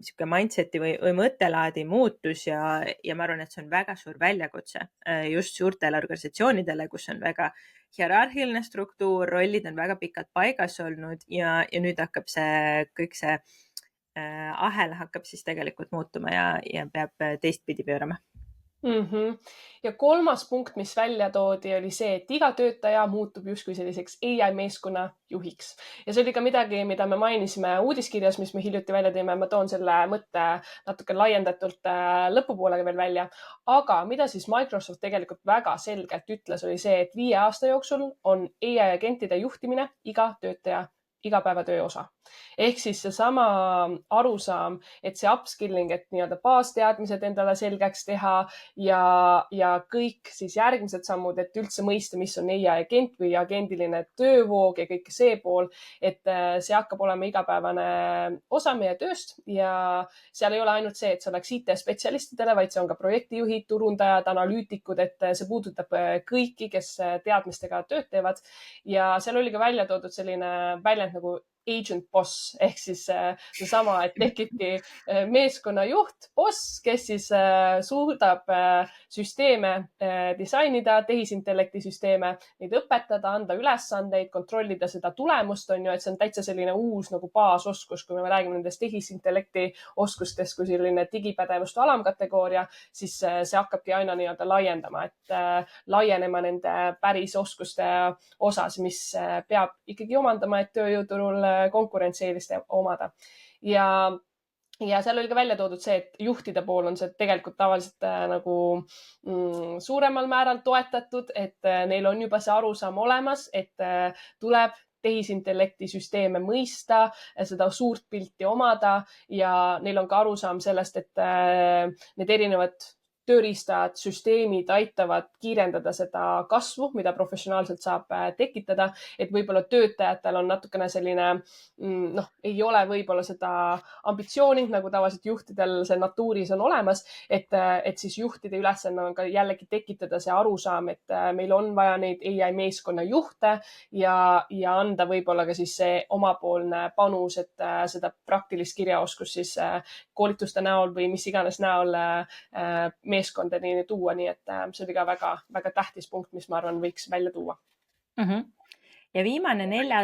[SPEAKER 2] sihuke mindset'i või mõttelaadi muutus ja ma arvan, et see on väga suur väljakutse just suurtele organisatsioonidele, kus on väga hierarhiline struktuur, rollid on väga pikalt paigas olnud ja nüüd hakkab kõik see ahel hakkab siis tegelikult muutuma ja peab teistpidi pöörama.
[SPEAKER 1] Ja kolmas punkt, mis välja toodi, oli see, et iga töötaja muutub justkui selliseks AI meeskonna juhiks. Ja see oli ka midagi, mida me mainisime uudiskirjas, mis me hiljuti välja teeme. Ma toon selle mõtte natuke laiendatult lõpupoole veel välja. Aga mida siis Microsoft tegelikult väga selgelt ütles, oli see, et 5 aasta jooksul on AI agentide juhtimine iga töötaja igapäevatöö osa. Ehk siis seesama arusaam, et see upskilling, et nii-öelda baasteadmised endale selgeks teha ja kõik siis järgmised sammud, et üldse mõista, mis on AI agent või agendiline töövoog ja kõik see pool, et see hakkab olema igapäevane osa meie tööst ja seal ei ole ainult see, et see oleks IT-spetsialistidele, vaid see on ka projektijuhid, turundajad, analüütikud, et see puudutab kõiki, kes teadmistega tööd teevad. Ja seal oli ka välja toodud selline väljend nagu agent boss ehk siis seesama, et tekibki meeskonnajuht, boss, kes siis suudab süsteeme disainida, tehisintellekti süsteeme, neid õpetada, anda ülesandeid, kontrollida seda tulemust, on ju, et see on täitsa selline uus nagu baasoskus, kui me räägime nendest tehisintellekti oskustest kui selline digipädevuste alamkategooria, siis see hakkabki aina nii-öelda laiendama, et laienema nende päris oskuste osas, mis peab ikkagi omandama, et tööjõuturul konkurentsieelist omada. Ja seal oli ka välja toodud see, et juhtide pool on see tegelikult tavaliselt nagu suuremal määral toetatud, et neil on juba see arusaam olemas, et tuleb tehisintellekti süsteeme mõista, seda suurt pilti omada ja neil on ka arusaam sellest, et need erinevad tööriistad, süsteemid aitavad kiirendada seda kasvu, mida professionaalselt saab tekitada, et võib-olla töötajatel on natukene selline, ei ole võib-olla seda ambitsiooni, nagu tavaliselt juhtidel see natuuris on olemas, et siis juhtide ülesanne on ka jällegi tekitada see arusaam, et meil on vaja neid AI meeskonna juhte ja anda võib-olla ka siis see omapoolne panus, et seda praktilist kirjaoskust siis koolituste näol või mis iganes näol meeskondadeni tuua, nii et see oli ka väga tähtis punkt, mis ma arvan, võiks välja tuua.
[SPEAKER 2] Ja viimane 4.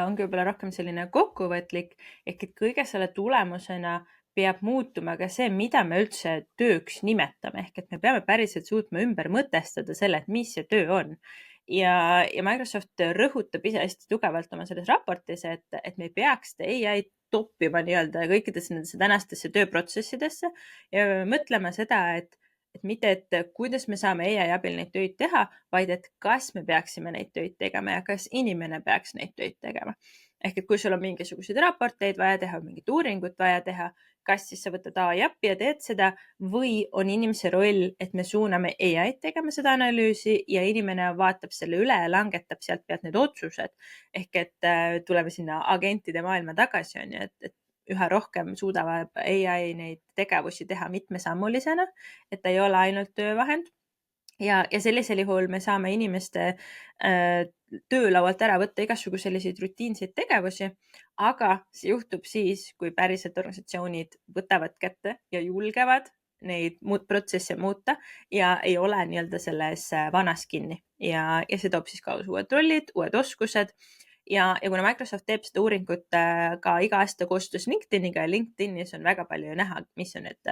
[SPEAKER 2] ongi võib-olla rohkem selline kokkuvõtlik, ehk et kõige selle tulemusena peab muutuma ka see, mida me üldse tööks nimetame, ehk et me peame päriselt suutma ümber mõtestada selle, et mis see töö on. Ja Microsoft rõhutab ise hästi tugevalt oma selles raportis, et me ei peaks AI toppima nii-öelda kõikidesse nendesse tänastesse tööprotsessidesse ja mõtlema seda, et mitte, et kuidas me saame AI abil neid töid teha, vaid et kas me peaksime neid töid tegema ja kas inimene peaks neid töid tegema. Ehk et kui sul on mingisuguseid raporteid vaja teha, mingit uuringut vaja teha, kas siis sa võtad AI appi ja teed seda või on inimese roll, et me suuname AI tegema seda analüüsi ja inimene vaatab selle üle ja langetab sealt pealt need otsused. Ehk et tuleme sinna agentide maailma tagasi, on ju, et üha rohkem suudavad AI neid tegevusi teha mitmesammulisena, et ta ei ole ainult töövahend. Ja sellisel juhul me saame inimeste töölaualt ära võtta igasugu selliseid rutiinseid tegevusi, aga see juhtub siis, kui päriselt organisatsioonid võtavad kätte ja julgevad neid protsesse muuta ja ei ole nii-öelda selles vanas kinni ja see toob siis kaasa uued rollid, uued oskused. Ja kuna Microsoft teeb seda uuringut ka iga aasta koostöös LinkedIniga ja LinkedInis on väga palju näha, mis on need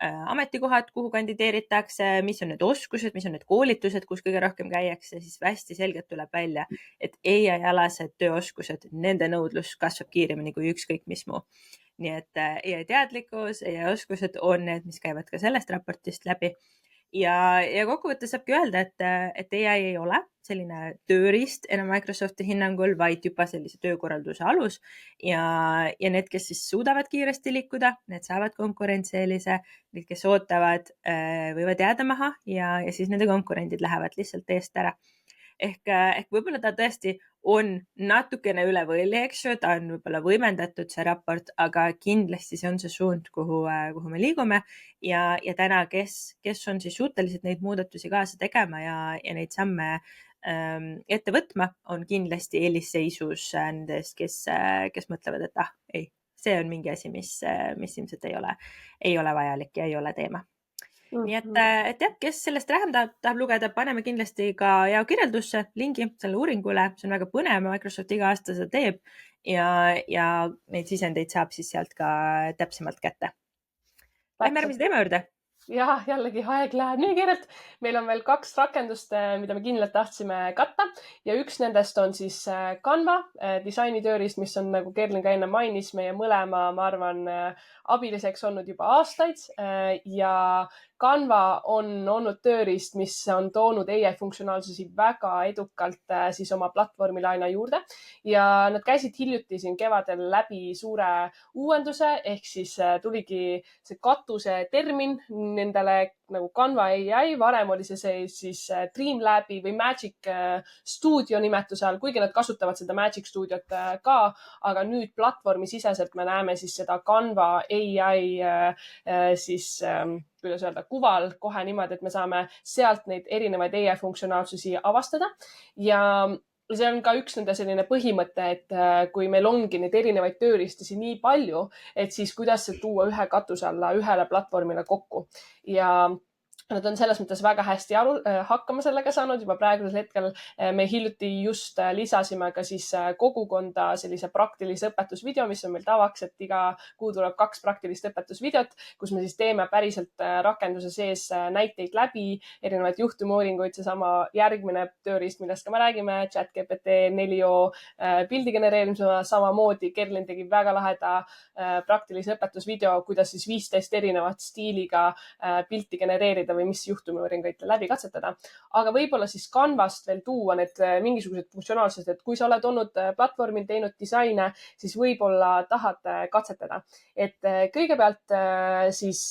[SPEAKER 2] ametikohad, kuhu kandideeritakse, mis on need oskused, mis on need koolitused, kus kõige rohkem käiakse, siis hästi selgelt tuleb välja, et AI-alased tööoskused, nende nõudlus kasvab kiiremini kui ükskõik mis muu. Nii et AI teadlikkus, AI oskused on need, mis käivad ka sellest raportist läbi. Ja kokkuvõttes saabki öelda, et AI ei ole selline tööriist enam Microsofti hinnangul, vaid juba sellise töökorralduse alus ja need, kes siis suudavad kiiresti liikuda, need saavad konkurentsieelise, need, kes ootavad, võivad jääda maha ja siis nende konkurendid lähevad lihtsalt eest ära. Ehk võib-olla ta tõesti on natukene üle võlli, eks ju, ta on võib-olla võimendatud see raport, aga kindlasti see on see suund, kuhu me liigume ja täna, kes on siis suutelised neid muudatusi kaasa tegema ja neid samme ette võtma, on kindlasti eelisseisus nendest, kes mõtlevad, et ei, see on mingi asi, mis ilmselt ei ole vajalik ja ei ole teema. Nii et jah, kes sellest vähem tahab lugeda, paneme kindlasti ka Jao kirjeldusse lingi selle uuringule. See on väga põnev, Microsoft iga aasta seda teeb ja neid sisendeid saab siis sealt ka täpsemalt kätte. Lähme järgmise teema juurde.
[SPEAKER 1] Ja, jällegi aeg läheb nii kiirelt. Meil on veel 2 rakendust, mida me kindlalt tahtsime katta ja üks nendest on siis Canva disainitööriist, mis on, nagu Kerlin ka enne mainis, meie mõlema, ma arvan, abiliseks olnud juba aastaid ja Canva on olnud tööriist, mis on toonud AI funktsionaalsusi väga edukalt siis oma platvormile aina juurde ja nad käisid hiljuti siin kevadel läbi suure uuenduse ehk siis tuligi see katuse termin nendele nagu Canva AI, varem oli see siis Dreamlabi või Magic Studio nimetuse all, kuigi nad kasutavad seda Magic Studiot ka, aga nüüd platvormi siseselt me näeme siis seda Canva AI siis kuidas öelda, kuval kohe niimoodi, et me saame sealt neid erinevaid AI funktsionaalsusi avastada ja see on ka üks nende selline põhimõte, et kui meil ongi neid erinevaid tööriistasi nii palju, et siis kuidas see tuua ühe katuse alla, ühele platvormile kokku ja nad on selles mõttes väga hästi hakkama sellega saanud juba praegusel hetkel. Me hiljuti just lisasime ka siis kogukonda sellise praktilise õpetusvideo, mis on meil tavaks, et iga kuu tuleb 2 praktilist õpetusvideot, kus me siis teeme päriselt rakenduse sees näiteid läbi, erinevaid juhtumouuringuid, seesama järgmine tööriist, millest ka me räägime, ChatGPT 4o pildi genereerimisega samamoodi. Kerlin tegi väga laheda praktilise õpetusvideo, kuidas siis 15 erinevat stiiliga pilti genereerida või mis juhtumiuuringuid läbi katsetada. Aga võib-olla siis Canvast veel tuua need mingisugused funktsionaalsused, et kui sa oled olnud platvormil teinud disaine, siis võib-olla tahad katsetada. Et kõigepealt siis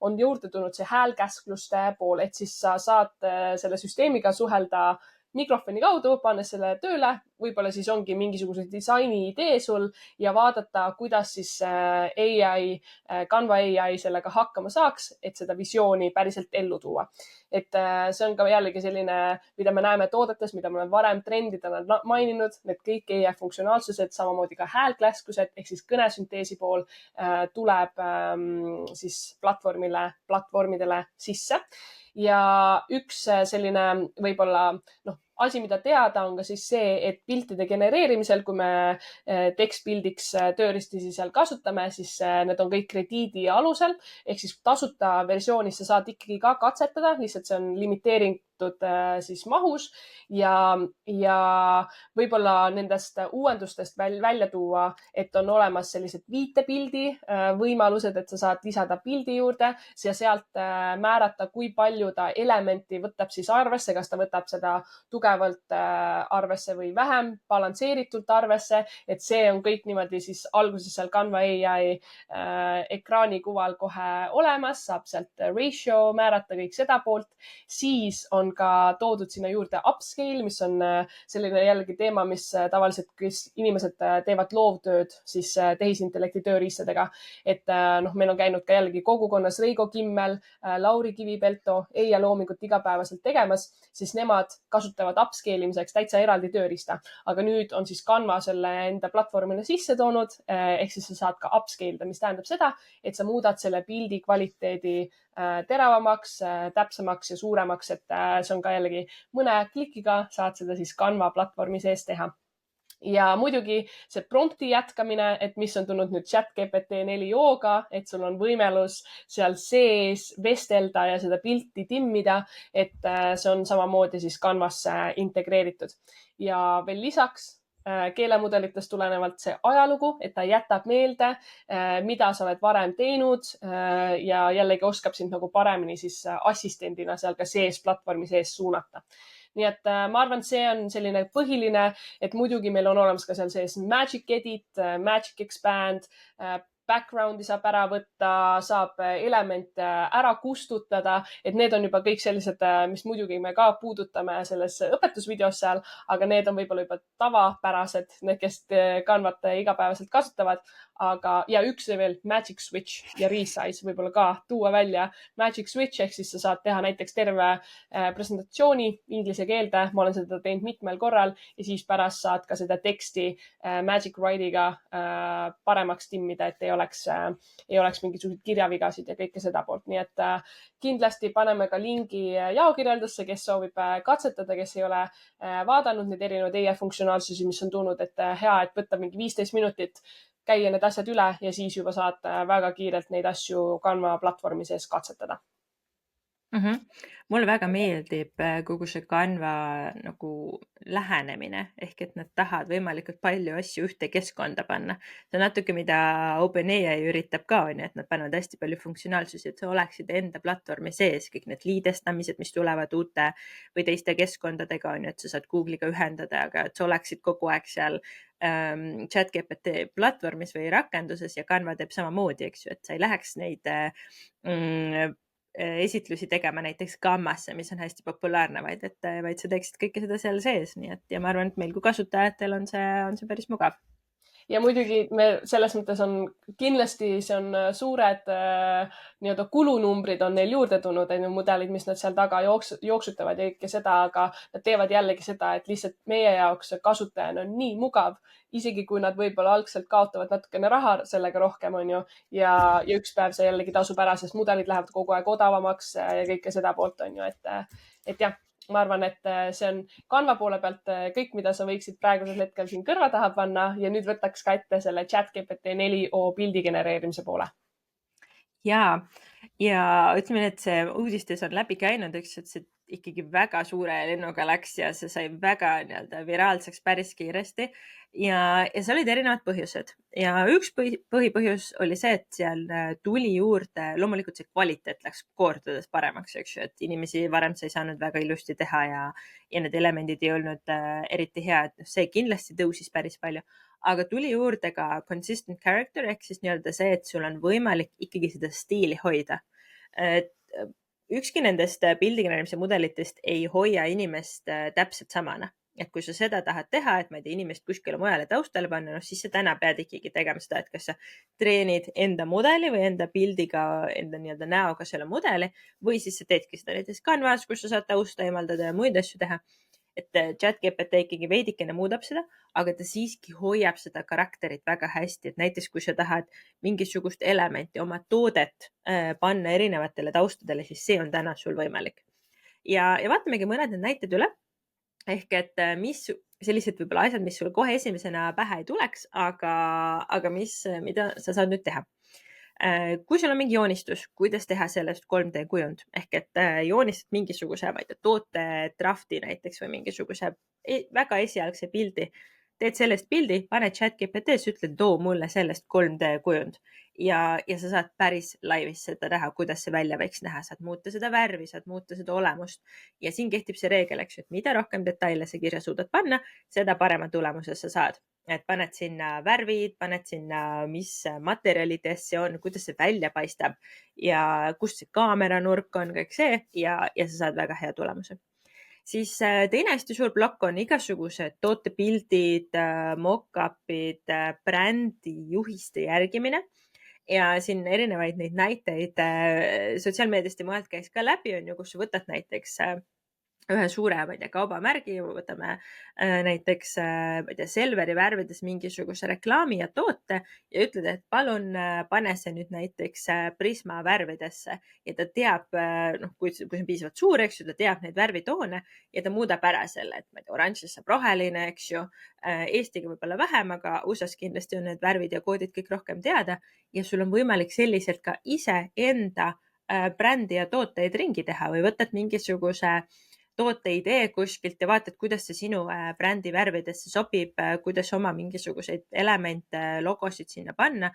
[SPEAKER 1] on juurde tulnud see häälkäskluste pool, et siis sa saad selle süsteemiga suhelda mikrofoni kaudu, pannes selle tööle, võib-olla siis ongi mingisuguse disaini idee sul ja vaadata, kuidas siis Canva AI sellega hakkama saaks, et seda visiooni päriselt ellu tuua. Et see on ka jällegi selline, mida me näeme toodetes, mida me oleme varem trendidena maininud, need kõik AI funktsionaalsused, samamoodi ka häälklaskused ehk siis kõnesünteesi pool tuleb siis platvormidele sisse. Ja üks selline võib-olla asi, mida teada on ka siis see, et piltide genereerimisel, kui me tekstpildiks tööriistisi seal kasutame, siis need on kõik krediidi alusel ehk siis tasuta versioonis sa saad ikkagi ka katsetada, lihtsalt see on limiteeritud siis mahus ja võib-olla nendest uuendustest välja tuua, et on olemas sellised viitepildi võimalused, et sa saad lisada pildi juurde ja sealt määrata, kui palju ta elementi võtab siis arvesse, kas ta võtab seda tugevalt arvesse või vähem balansseeritult arvesse, et see on kõik niimoodi siis alguses seal Canva AI ekraanikuval kohe olemas, saab sealt ratio määrata kõik seda poolt, siis on ka toodud sinna juurde upscale, mis on selline jällegi teema, mis tavaliselt, kes inimesed teevad loovtööd siis tehisintellekti tööriistadega, et meil on käinud ka jällegi kogukonnas Reigo Kimmel, Lauri Kivipelto EIA loomingut igapäevaselt tegemas, siis nemad kasutavad upscale imiseks täitsa eraldi tööriista, aga nüüd on siis Canva selle enda platvormile sisse toonud, ehk siis sa saad ka upscale da, mis tähendab seda, et sa muudad selle pildi kvaliteedi teravamaks, täpsemaks ja suuremaks, et see on ka jällegi mõne klikiga saad seda siis Canva platvormi sees teha. ja muidugi see prompti jätkamine, et mis on tulnud nüüd ChatGPT 4o-ga, et sul on võimalus seal sees vestelda ja seda pilti timmida, et see on samamoodi siis Canvasse integreeritud. Ja veel lisaks keelemudelitest tulenevalt see ajalugu, et ta jätab meelde, mida sa oled varem teinud ja jällegi oskab sind nagu paremini siis assistendina seal ka sees platvormi sees suunata. Nii et ma arvan, see on selline põhiline, et muidugi meil on olemas ka seal sees Magic Edit, Magic Expand, background'i saab ära võtta, saab elemente ära kustutada, et need on juba kõik sellised, mis muidugi me ka puudutame selles õpetusvideos seal, aga need on võib-olla juba tavapärased, need, kes Canvat igapäevaselt kasutavad. Aga ja üks veel Magic Switch ja Resize võib-olla ka tuua välja. Magic Switch ehk siis sa saad teha näiteks terve presentatsiooni inglise keelde. Ma olen seda teinud mitmel korral ja siis pärast saad ka seda teksti Magic Write'iga paremaks timmida, et ei oleks mingisuguseid kirjavigasid ja kõike seda poolt. Nii et kindlasti paneme ka lingi jaokirjeldusse, kes soovib katsetada, kes ei ole vaadanud neid erinevaid AI funktsionaalsusi, mis on tulnud, et hea, et võtta mingi 15 minutit, käia need asjad üle ja siis juba saad väga kiirelt neid asju Canva platvormi sees katsetada.
[SPEAKER 2] Mulle väga meeldib kogu see Canva nagu lähenemine ehk et nad tahavad võimalikult palju asju ühte keskkonda panna. See on natuke, mida OpenAI üritab ka, on ju, et nad panevad hästi palju funktsionaalsusi, et sa oleksid enda platvormi sees, kõik need liidestamised, mis tulevad uute või teiste keskkondadega, on ju, et sa saad Google'iga ühendada, aga et sa oleksid kogu aeg seal ChatGPT platvormis või rakenduses ja Canva teeb samamoodi, eks ju, et sa ei läheks neid esitlusi tegema näiteks Gammasse, mis on hästi populaarne, vaid sa teeksid kõike seda seal sees. Nii et, ja ma arvan, et meil kui kasutajatel on see päris mugav.
[SPEAKER 1] Ja muidugi me selles mõttes on kindlasti, see on suured nii-öelda kulunumbrid on neil juurde tulnud, mudelid, mis nad seal taga jooksutavad ja kõike seda, aga nad teevad jällegi seda, et lihtsalt meie jaoks kasutajana on nii mugav, isegi kui nad võib-olla algselt kaotavad natukene raha sellega rohkem, on ju, ja üks päev see jällegi tasub ära, sest mudelid lähevad kogu aeg odavamaks ja kõike seda poolt, on ju, et jah, ma arvan, et see on Canva poole pealt kõik, mida sa võiksid praegusel hetkel siin kõrva taha panna ja nüüd võtaks ka ette selle ChatGPT 4o pildi genereerimise poole.
[SPEAKER 2] Ja ütleme, et see uudistes on läbi käinud, eks, et see ikkagi väga suure lennuga läks ja see sai väga nii-öelda viraalseks päris kiiresti ja seal olid erinevad põhjused ja üks põhipõhjus oli see, et seal tuli juurde, loomulikult see kvaliteet läks kordades paremaks, eks ju, et inimesi varem sa ei saanud väga ilusti teha ja need elemendid ei olnud eriti head, see kindlasti tõusis päris palju. Aga tuli juurde ka consistent character ehk siis nii-öelda see, et sul on võimalik ikkagi seda stiili hoida. Ükski nendest pildigeneerimise mudelitest ei hoia inimest täpselt samana. Et kui sa seda tahad teha, et ma ei tea, inimest kuskile mujale taustale panna, siis sa täna pead ikkagi tegema seda, et kas sa treenid enda mudeli või enda pildiga, enda nii-öelda näoga selle mudeli või siis sa teedki seda näiteks Canvas, kus sa saad tausta eemaldada ja muid asju teha. Et ChatGPT ikkagi veidikene muudab seda, aga ta siiski hoiab seda karakterit väga hästi. Et näiteks, kui sa tahad mingisugust elementi, oma toodet panna erinevatele taustadele, siis see on täna sul võimalik. Ja vaatamegi mõned need näited üle. Ehk et mis sellised võib-olla asjad, mis sul kohe esimesena pähe ei tuleks, aga mida sa saad nüüd teha. Kui sul on mingi joonistus, kuidas teha sellest 3D kujund, ehk et joonistad mingisuguse toote drafti näiteks või mingisuguse väga esialgse pildi, teed sellest pildi, pane ChatGPT-s, ütled, too mulle sellest 3D kujund ja sa saad päris laivis seda näha, kuidas see välja võiks näha, saad muuta seda värvi, saad muuta seda olemust ja siin kehtib see reegel, eks ju, et mida rohkem detaile sa kirja suudad panna, seda parema tulemuse sa saad. Et paned sinna värvid, paned sinna, mis materjalides see on, kuidas see välja paistab ja kust see kaameranurk on, kõik see ja sa saad väga hea tulemuse. Siis teine hästi suur plokk on igasugused tootepildid, mock-up'id, brändijuhiste järgimine ja siin erinevaid neid näiteid sotsiaalmeediast ja mujalt käis ka läbi, on ju, kus sa võtad näiteks ühe suure, ma ei tea, kaubamärgi, võtame näiteks, ma ei tea, Selveri värvides mingisuguse reklaami ja toote ja ütled, et palun pane see nüüd näiteks Prisma värvidesse ja ta teab, noh, kui see on piisavalt suur, eks ju, ta teab neid värvitoone ja ta muudab ära selle, et ma ei tea, oranžist saab roheline, eks ju. Eestiga võib-olla vähem, aga USA-s kindlasti on need värvid ja koodid kõik rohkem teada ja sul on võimalik selliselt ka iseenda brändi ja tooteid ringi teha või võtad mingisuguse tooteidee kuskilt ja vaatad, kuidas see sinu brändi värvidesse sobib, kuidas oma mingisuguseid elemente, logosid sinna panna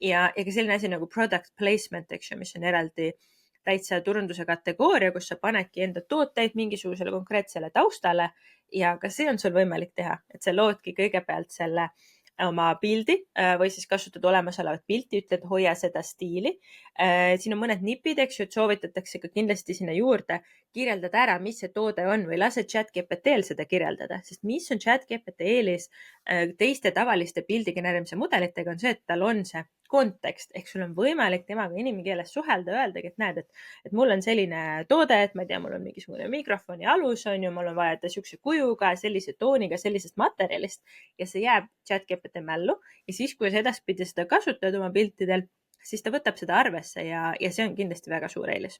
[SPEAKER 2] ja ka selline asi nagu product placement, eks ju, mis on eraldi täitsa turunduse kategooria, kus sa panedki enda tooteid mingisugusele konkreetsele taustale ja ka see on sul võimalik teha, et sa loodki kõigepealt selle oma pildi või siis kasutad olemasolevat pilti, ütled, hoia seda stiili. Siin on mõned nipid, eks ju, et soovitatakse ka kindlasti sinna juurde kirjeldada ära, mis see toode on või lase ChatGPT-l seda kirjeldada, sest mis on ChatGPT eelis teiste tavaliste pildi genereerimise mudelitega on see, et tal on see kontekst ehk sul on võimalik temaga inimkeeles suhelda, öeldagi, et näed, et mul on selline toode, et ma ei tea, mul on mingisugune mikrofoni alus on ju, mul on vaja ta siukse kujuga, sellise tooniga, sellisest materjalist ja see jääb ChatGPT mällu ja siis, kui sa edaspidi seda kasutad oma piltidel, siis ta võtab seda arvesse ja see on kindlasti väga suur eelis.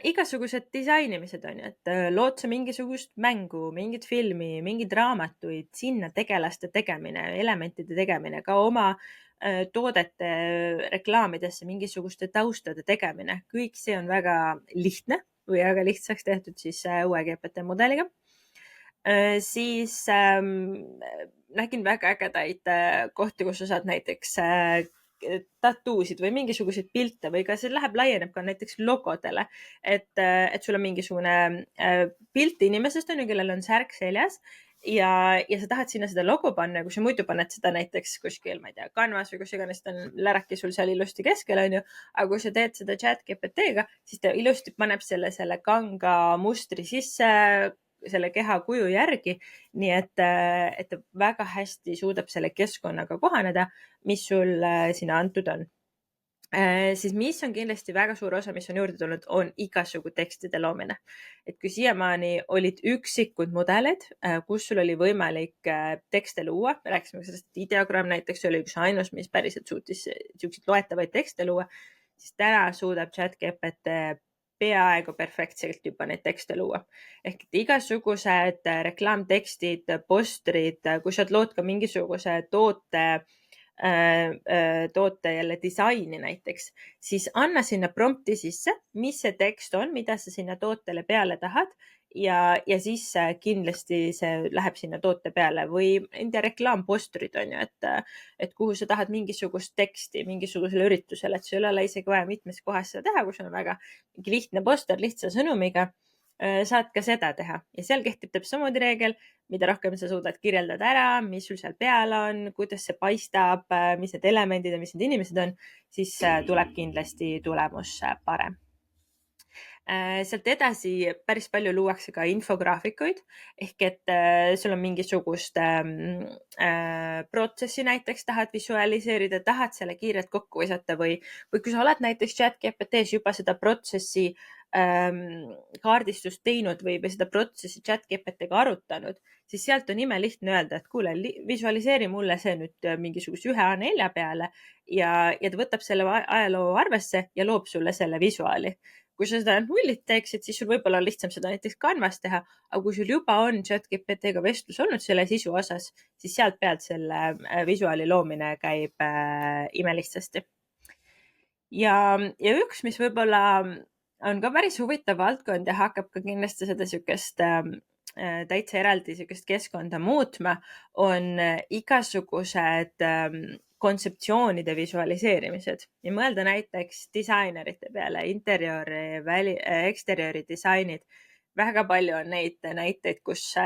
[SPEAKER 2] Igasugused disainimised on ju, et lood sa mingisugust mängu, mingit filmi, mingeid raamatuid, sinna tegelaste tegemine, elementide tegemine, ka oma toodete reklaamidesse mingisuguste taustade tegemine. Kõik see on väga lihtne või väga lihtsaks tehtud siis uue GPT mudeliga. Siis nägin väga ägedaid kohti, kus sa saad näiteks tattoosid või mingisuguseid pilte või ka see laieneb ka näiteks logodele, et sul on mingisugune pilt inimesest on ju, kellel on särk seljas ja sa tahad sinna seda logo panna, kui sa muidu paned seda näiteks kuskil, ma ei tea, Canvas või kus iganes, ta on läraki sul seal ilusti keskel on ju, aga kui sa teed seda ChatGPT-ga, siis ta ilusti paneb selle kanga mustri sisse selle keha kuju järgi, nii et ta väga hästi suudab selle keskkonnaga kohaneda, mis sul sinna antud on. Siis mis on kindlasti väga suur osa, mis on juurde tulnud, on igasugu tekstide loomine. Et kui siiamaani olid üksikud mudelid, kus sul oli võimalik tekste luua, me rääkisime sellest, et ideogramm näiteks oli üks ainus, mis päriselt suutis siukseid loetavaid tekste luua, siis täna suudab ChatGPT peaaegu perfektselt juba neid tekste luua. Ehk et igasugused reklaamtekstid, postrid, kui sa lood ka mingisuguse toote jälle disaini näiteks, siis anna sinna prompti sisse, mis see tekst on, mida sa sinna tootele peale tahad ja siis kindlasti see läheb sinna toote peale või enda reklaampostrid on ju, et kuhu sa tahad mingisugust teksti mingisugusele üritusele, et sul ei ole isegi vaja mitmes kohas seda teha, kui sul on väga lihtne poster lihtsa sõnumiga, saad ka seda teha ja seal kehtib täpselt samamoodi reegel, mida rohkem sa suudad kirjeldada ära, mis sul seal peal on, kuidas see paistab, mis need elemendid ja mis need inimesed on, siis tuleb kindlasti tulemus parem. Sealt edasi päris palju luuakse ka infograafikuid ehk et sul on mingisugust protsessi näiteks tahad visualiseerida, tahad selle kiirelt kokku visata või kui sa oled näiteks ChatGPT-s juba seda protsessi kaardistust teinud või seda protsessi ChatGPT-ga arutanud, siis sealt on imelihtne öelda, et kuule, visualiseeri mulle see nüüd mingisuguse 1 A4 peale ja ta võtab selle ajaloo arvesse ja loob sulle selle visuaali. Kui sa seda nullilt teeksid, siis sul võib-olla on lihtsam seda näiteks Canvas teha, aga kui sul juba on ChatGPT-ga vestlus olnud selle sisu osas, siis sealt pealt selle visuaali loomine käib imelihtsasti. Ja üks, mis võib-olla on ka päris huvitav valdkond ja hakkab ka kindlasti seda siukest täitsa eraldi siukest keskkonda muutma, on igasugused kontseptsioonide visualiseerimised ja mõelda näiteks disainerite peale, interjööri, eksteriööri disainid. Väga palju on neid näiteid, kus sa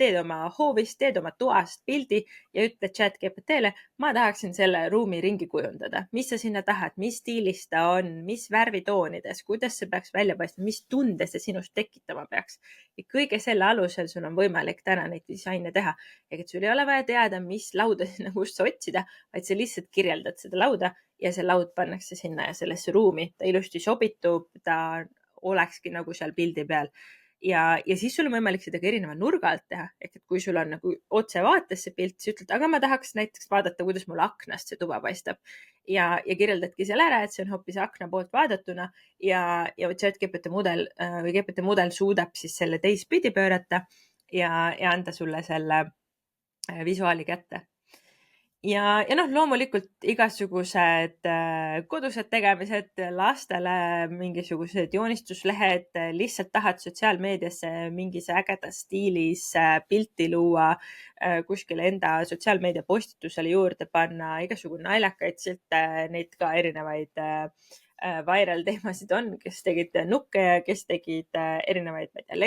[SPEAKER 2] teed oma hoovist, teed oma toast pildi ja ütled ChatGPT-le, ma tahaksin selle ruumi ringi kujundada. Mis sa sinna tahad, mis stiilis ta on, mis värvitoonides, kuidas see peaks välja paistma, mis tunde see sinust tekitama peaks. Ja kõige selle alusel sul on võimalik täna neid disaine teha. Et sul ei ole vaja teada, mis lauda sinna kust otsida, vaid sa lihtsalt kirjeldad seda lauda ja see laud pannakse sinna ja sellesse ruumi. Ta ilusti sobitub, ta olekski nagu seal pildi peal. ja siis sul on võimalik seda ka erineva nurga alt teha. Ehk et kui sul on nagu otsevaates see pilt, siis ütled, aga ma tahaks näiteks vaadata, kuidas mul aknast see tuba paistab. Ja kirjeldadki seal ära, et see on hoopis akna poolt vaadatuna ja ChatGPT mudel või GPT mudel suudab siis selle teistpidi pöörata ja anda sulle selle visuaali kätte. Ja noh, loomulikult igasugused kodused tegemised, lastele mingisugused joonistuslehed, lihtsalt tahad sotsiaalmeediasse mingis ägedas stiilis pilti luua, kuskile enda sotsiaalmeedia postitusele juurde panna, igasugu naljakaid silte, neid ka erinevaid viral teemasid on, kes tegid nukke ja kes tegid erinevaid, ma ei tea,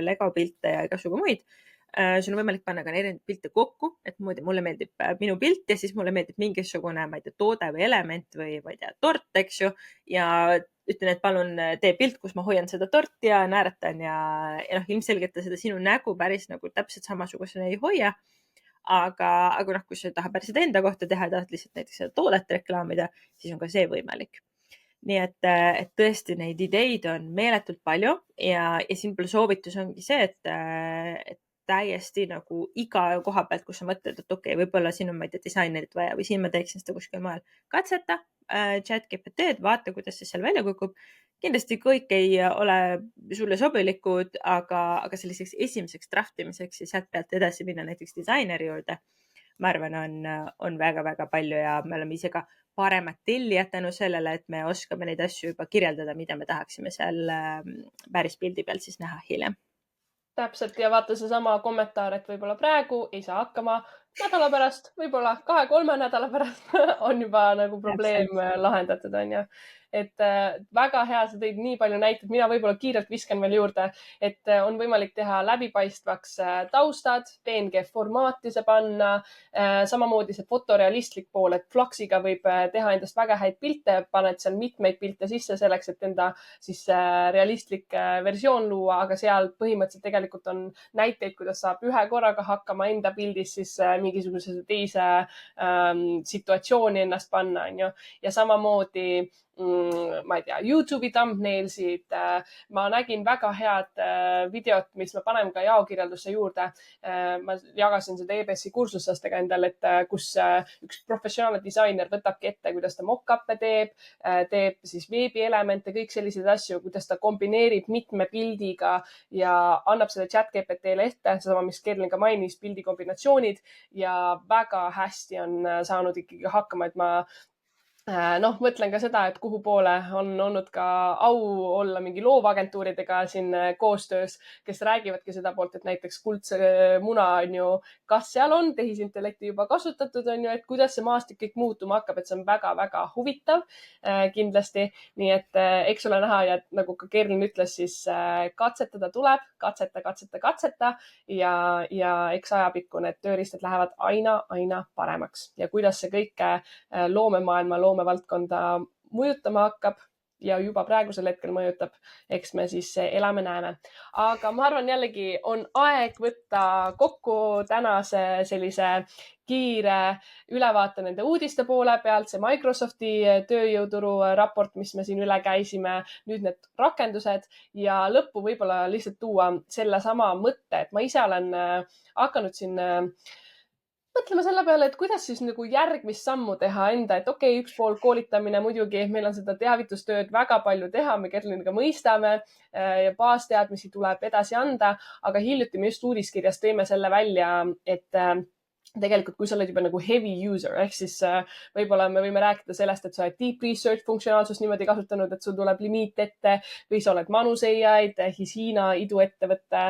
[SPEAKER 2] Lego pilte ja igasugu muid. Sul on võimalik panna ka erinevaid pilte kokku, et mulle meeldib minu pilt ja siis mulle meeldib mingisugune, ma ei tea, toode või element või ma ei tea, tort, eks ju. Ja ütlen, et palun tee pilt, kus ma hoian seda torti ja naeratan ja noh, ilmselgelt ta seda sinu nägu päris nagu täpselt samasugusena ei hoia. Aga noh, kui sa tahad päris seda enda kohta teha ja tahad lihtsalt näiteks seda toodet reklaamida, siis on ka see võimalik. Nii et tõesti neid ideid on meeletult palju ja siin soovitus ongi see, et täiesti nagu iga koha pealt, kus sa mõtled, et okei, võib-olla siin on, ma ei tea, disainerit vaja või siin ma teeksin seda kuskil maal. Katseta ChatGPT-d, vaata, kuidas see seal välja kukub. Kindlasti kõik ei ole sulle sobilikud, aga selliseks esimeseks draftimiseks ja sealt pealt edasi minna näiteks disaineri juurde, ma arvan, on väga-väga palju ja me oleme ise ka paremad tellijad tänu sellele, et me oskame neid asju juba kirjeldada, mida me tahaksime seal päris pildi peal siis näha hiljem.
[SPEAKER 1] Täpselt ja vaata seesama kommentaar, et võib-olla praegu ei saa hakkama, nädala pärast, võib-olla 2-3 nädala pärast on juba nagu probleem lahendatud, on ju. Et väga hea, sa tõid nii palju näiteid, mina võib-olla kiirelt viskan veel juurde, et on võimalik teha läbipaistvaks taustad, PNG formaati see panna, samamoodi see fotorealistlik pool, et Fluxiga võib teha endast väga häid pilte, paned seal mitmeid pilte sisse selleks, et enda siis realistlik versioon luua, aga seal põhimõtteliselt tegelikult on näiteid, kuidas saab ühe korraga hakkama enda pildis siis mingisuguse teise situatsiooni ennast panna, on ju. Ja samamoodi ma ei tea, YouTube'i thumbnailsid. Ma nägin väga head videot, mis ma panen ka jaokirjeldusse juurde. Ma jagasin seda EBS-i kursuslastega endal, et kus üks professionaalne disainer võtabki ette, kuidas ta mock-up'e teeb siis veebielemente, kõik selliseid asju, kuidas ta kombineerib mitme pildiga ja annab selle ChatGPT-le ette, sedama, mis Kerlin ka mainis, pildikombinatsioonid ja väga hästi on saanud ikkagi hakkama, et ma mõtlen ka seda, et kuhu poole on olnud ka au olla mingi loovagentuuridega siin koostöös, kes räägivadki seda poolt, et näiteks kuldse muna on ju, kas seal on tehisintellekti juba kasutatud, on ju, et kuidas see maastik kõik muutuma hakkab, et see on väga-väga huvitav kindlasti. Nii et eks ole näha ja nagu ka Kerlin ütles, siis katsetada tuleb, katseta ja eks ajapikku need tööriistad lähevad aina paremaks ja kuidas see kõik loomemaailma loomevaldkonda mõjutama hakkab ja juba praegusel hetkel mõjutab, eks me siis elame-näeme. Aga ma arvan jällegi on aeg võtta kokku tänase sellise kiire ülevaate nende uudiste poole pealt, see Microsofti tööjõuturu raport, mis me siin üle käisime, nüüd need rakendused ja lõppu võib-olla lihtsalt tuua selle sama mõtte, et ma ise olen hakanud siin mõtlema selle peale, et kuidas siis nagu järgmist sammu teha enda, et okei, üks pool koolitamine muidugi, meil on seda teavitustööd väga palju teha, me Kerliniga mõistame ja baasteadmisi tuleb edasi anda, aga hiljuti me just uudiskirjas tõime selle välja, et tegelikult, kui sa oled juba nagu heavy user, ehk siis võib-olla me võime rääkida sellest, et sa oled deep research funktsionaalsust niimoodi kasutanud, et sul tuleb limiit ette või sa oled manuseiaid, Hiina iduettevõtte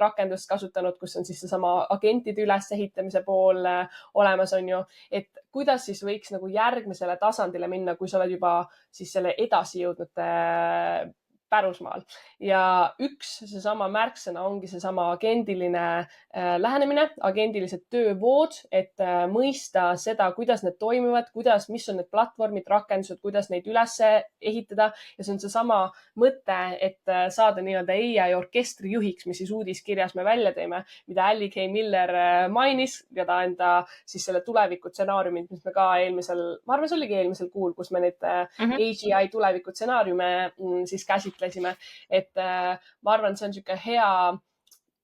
[SPEAKER 1] rakendust kasutanud, kus on siis seesama agentide ülesehitamise pool olemas, on ju, et kuidas siis võiks nagu järgmisele tasandile minna, kui sa oled juba siis selle edasi jõudnud pärusmaal. Ja üks seesama märksõna ongi seesama agendiline lähenemine, agendilised töövood, et mõista seda, kuidas need toimivad, mis on need platvormid, rakendused, kuidas neid üles ehitada. Ja see on seesama mõte, et saada nii-öelda AI orkestri juhiks, mis siis uudiskirjas me välja teeme, mida Allie K. Miller mainis ja ta enda siis selle tulevikutsenaariumid, mis me ka ma arvan, see oligi eelmisel kuul, kus me neid AGI tulevikutsenaariume siis käsitlesime mõtlesime, et ma arvan, see on niisugune hea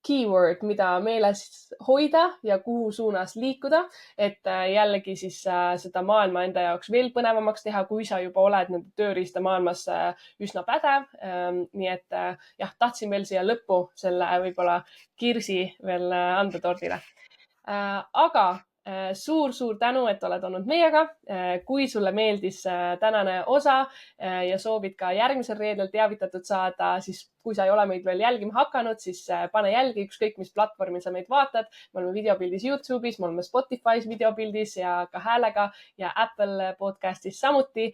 [SPEAKER 1] keyword, mida meeles hoida ja kuhu suunas liikuda, et jällegi siis seda maailma enda jaoks veel põnevamaks teha, kui sa juba oled nende tööriistamaailmas üsna pädev. Nii et jah, tahtsin veel siia lõppu selle võib-olla kirsi veel anda tordile. Aga suur-suur tänu, et oled olnud meiega. Kui sulle meeldis tänane osa ja soovid ka järgmisel reedel teavitatud saada, siis kui sa ei ole meid veel jälgima hakanud, siis pane jälgi ükskõik, mis platvormil sa meid vaatad. Me oleme videopildis YouTube'is, me oleme Spotify's videopildis ja ka häälega ja Apple podcastis samuti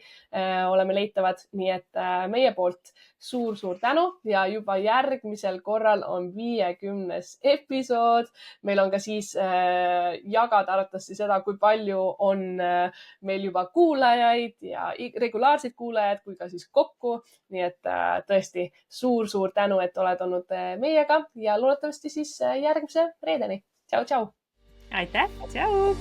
[SPEAKER 1] oleme leitavad. Nii et meie poolt suur-suur tänu ja juba järgmisel korral on 50. episood. Meil on ka siis jagada arvatavasti seda, kui palju on meil juba kuulajaid ja regulaarseid kuulajaid kui ka siis kokku. Nii et tõesti suur tänu, et oled olnud meiega ja loodetavasti siis järgmise reedeni. Tšau, tšau!
[SPEAKER 2] Aitäh, tšau!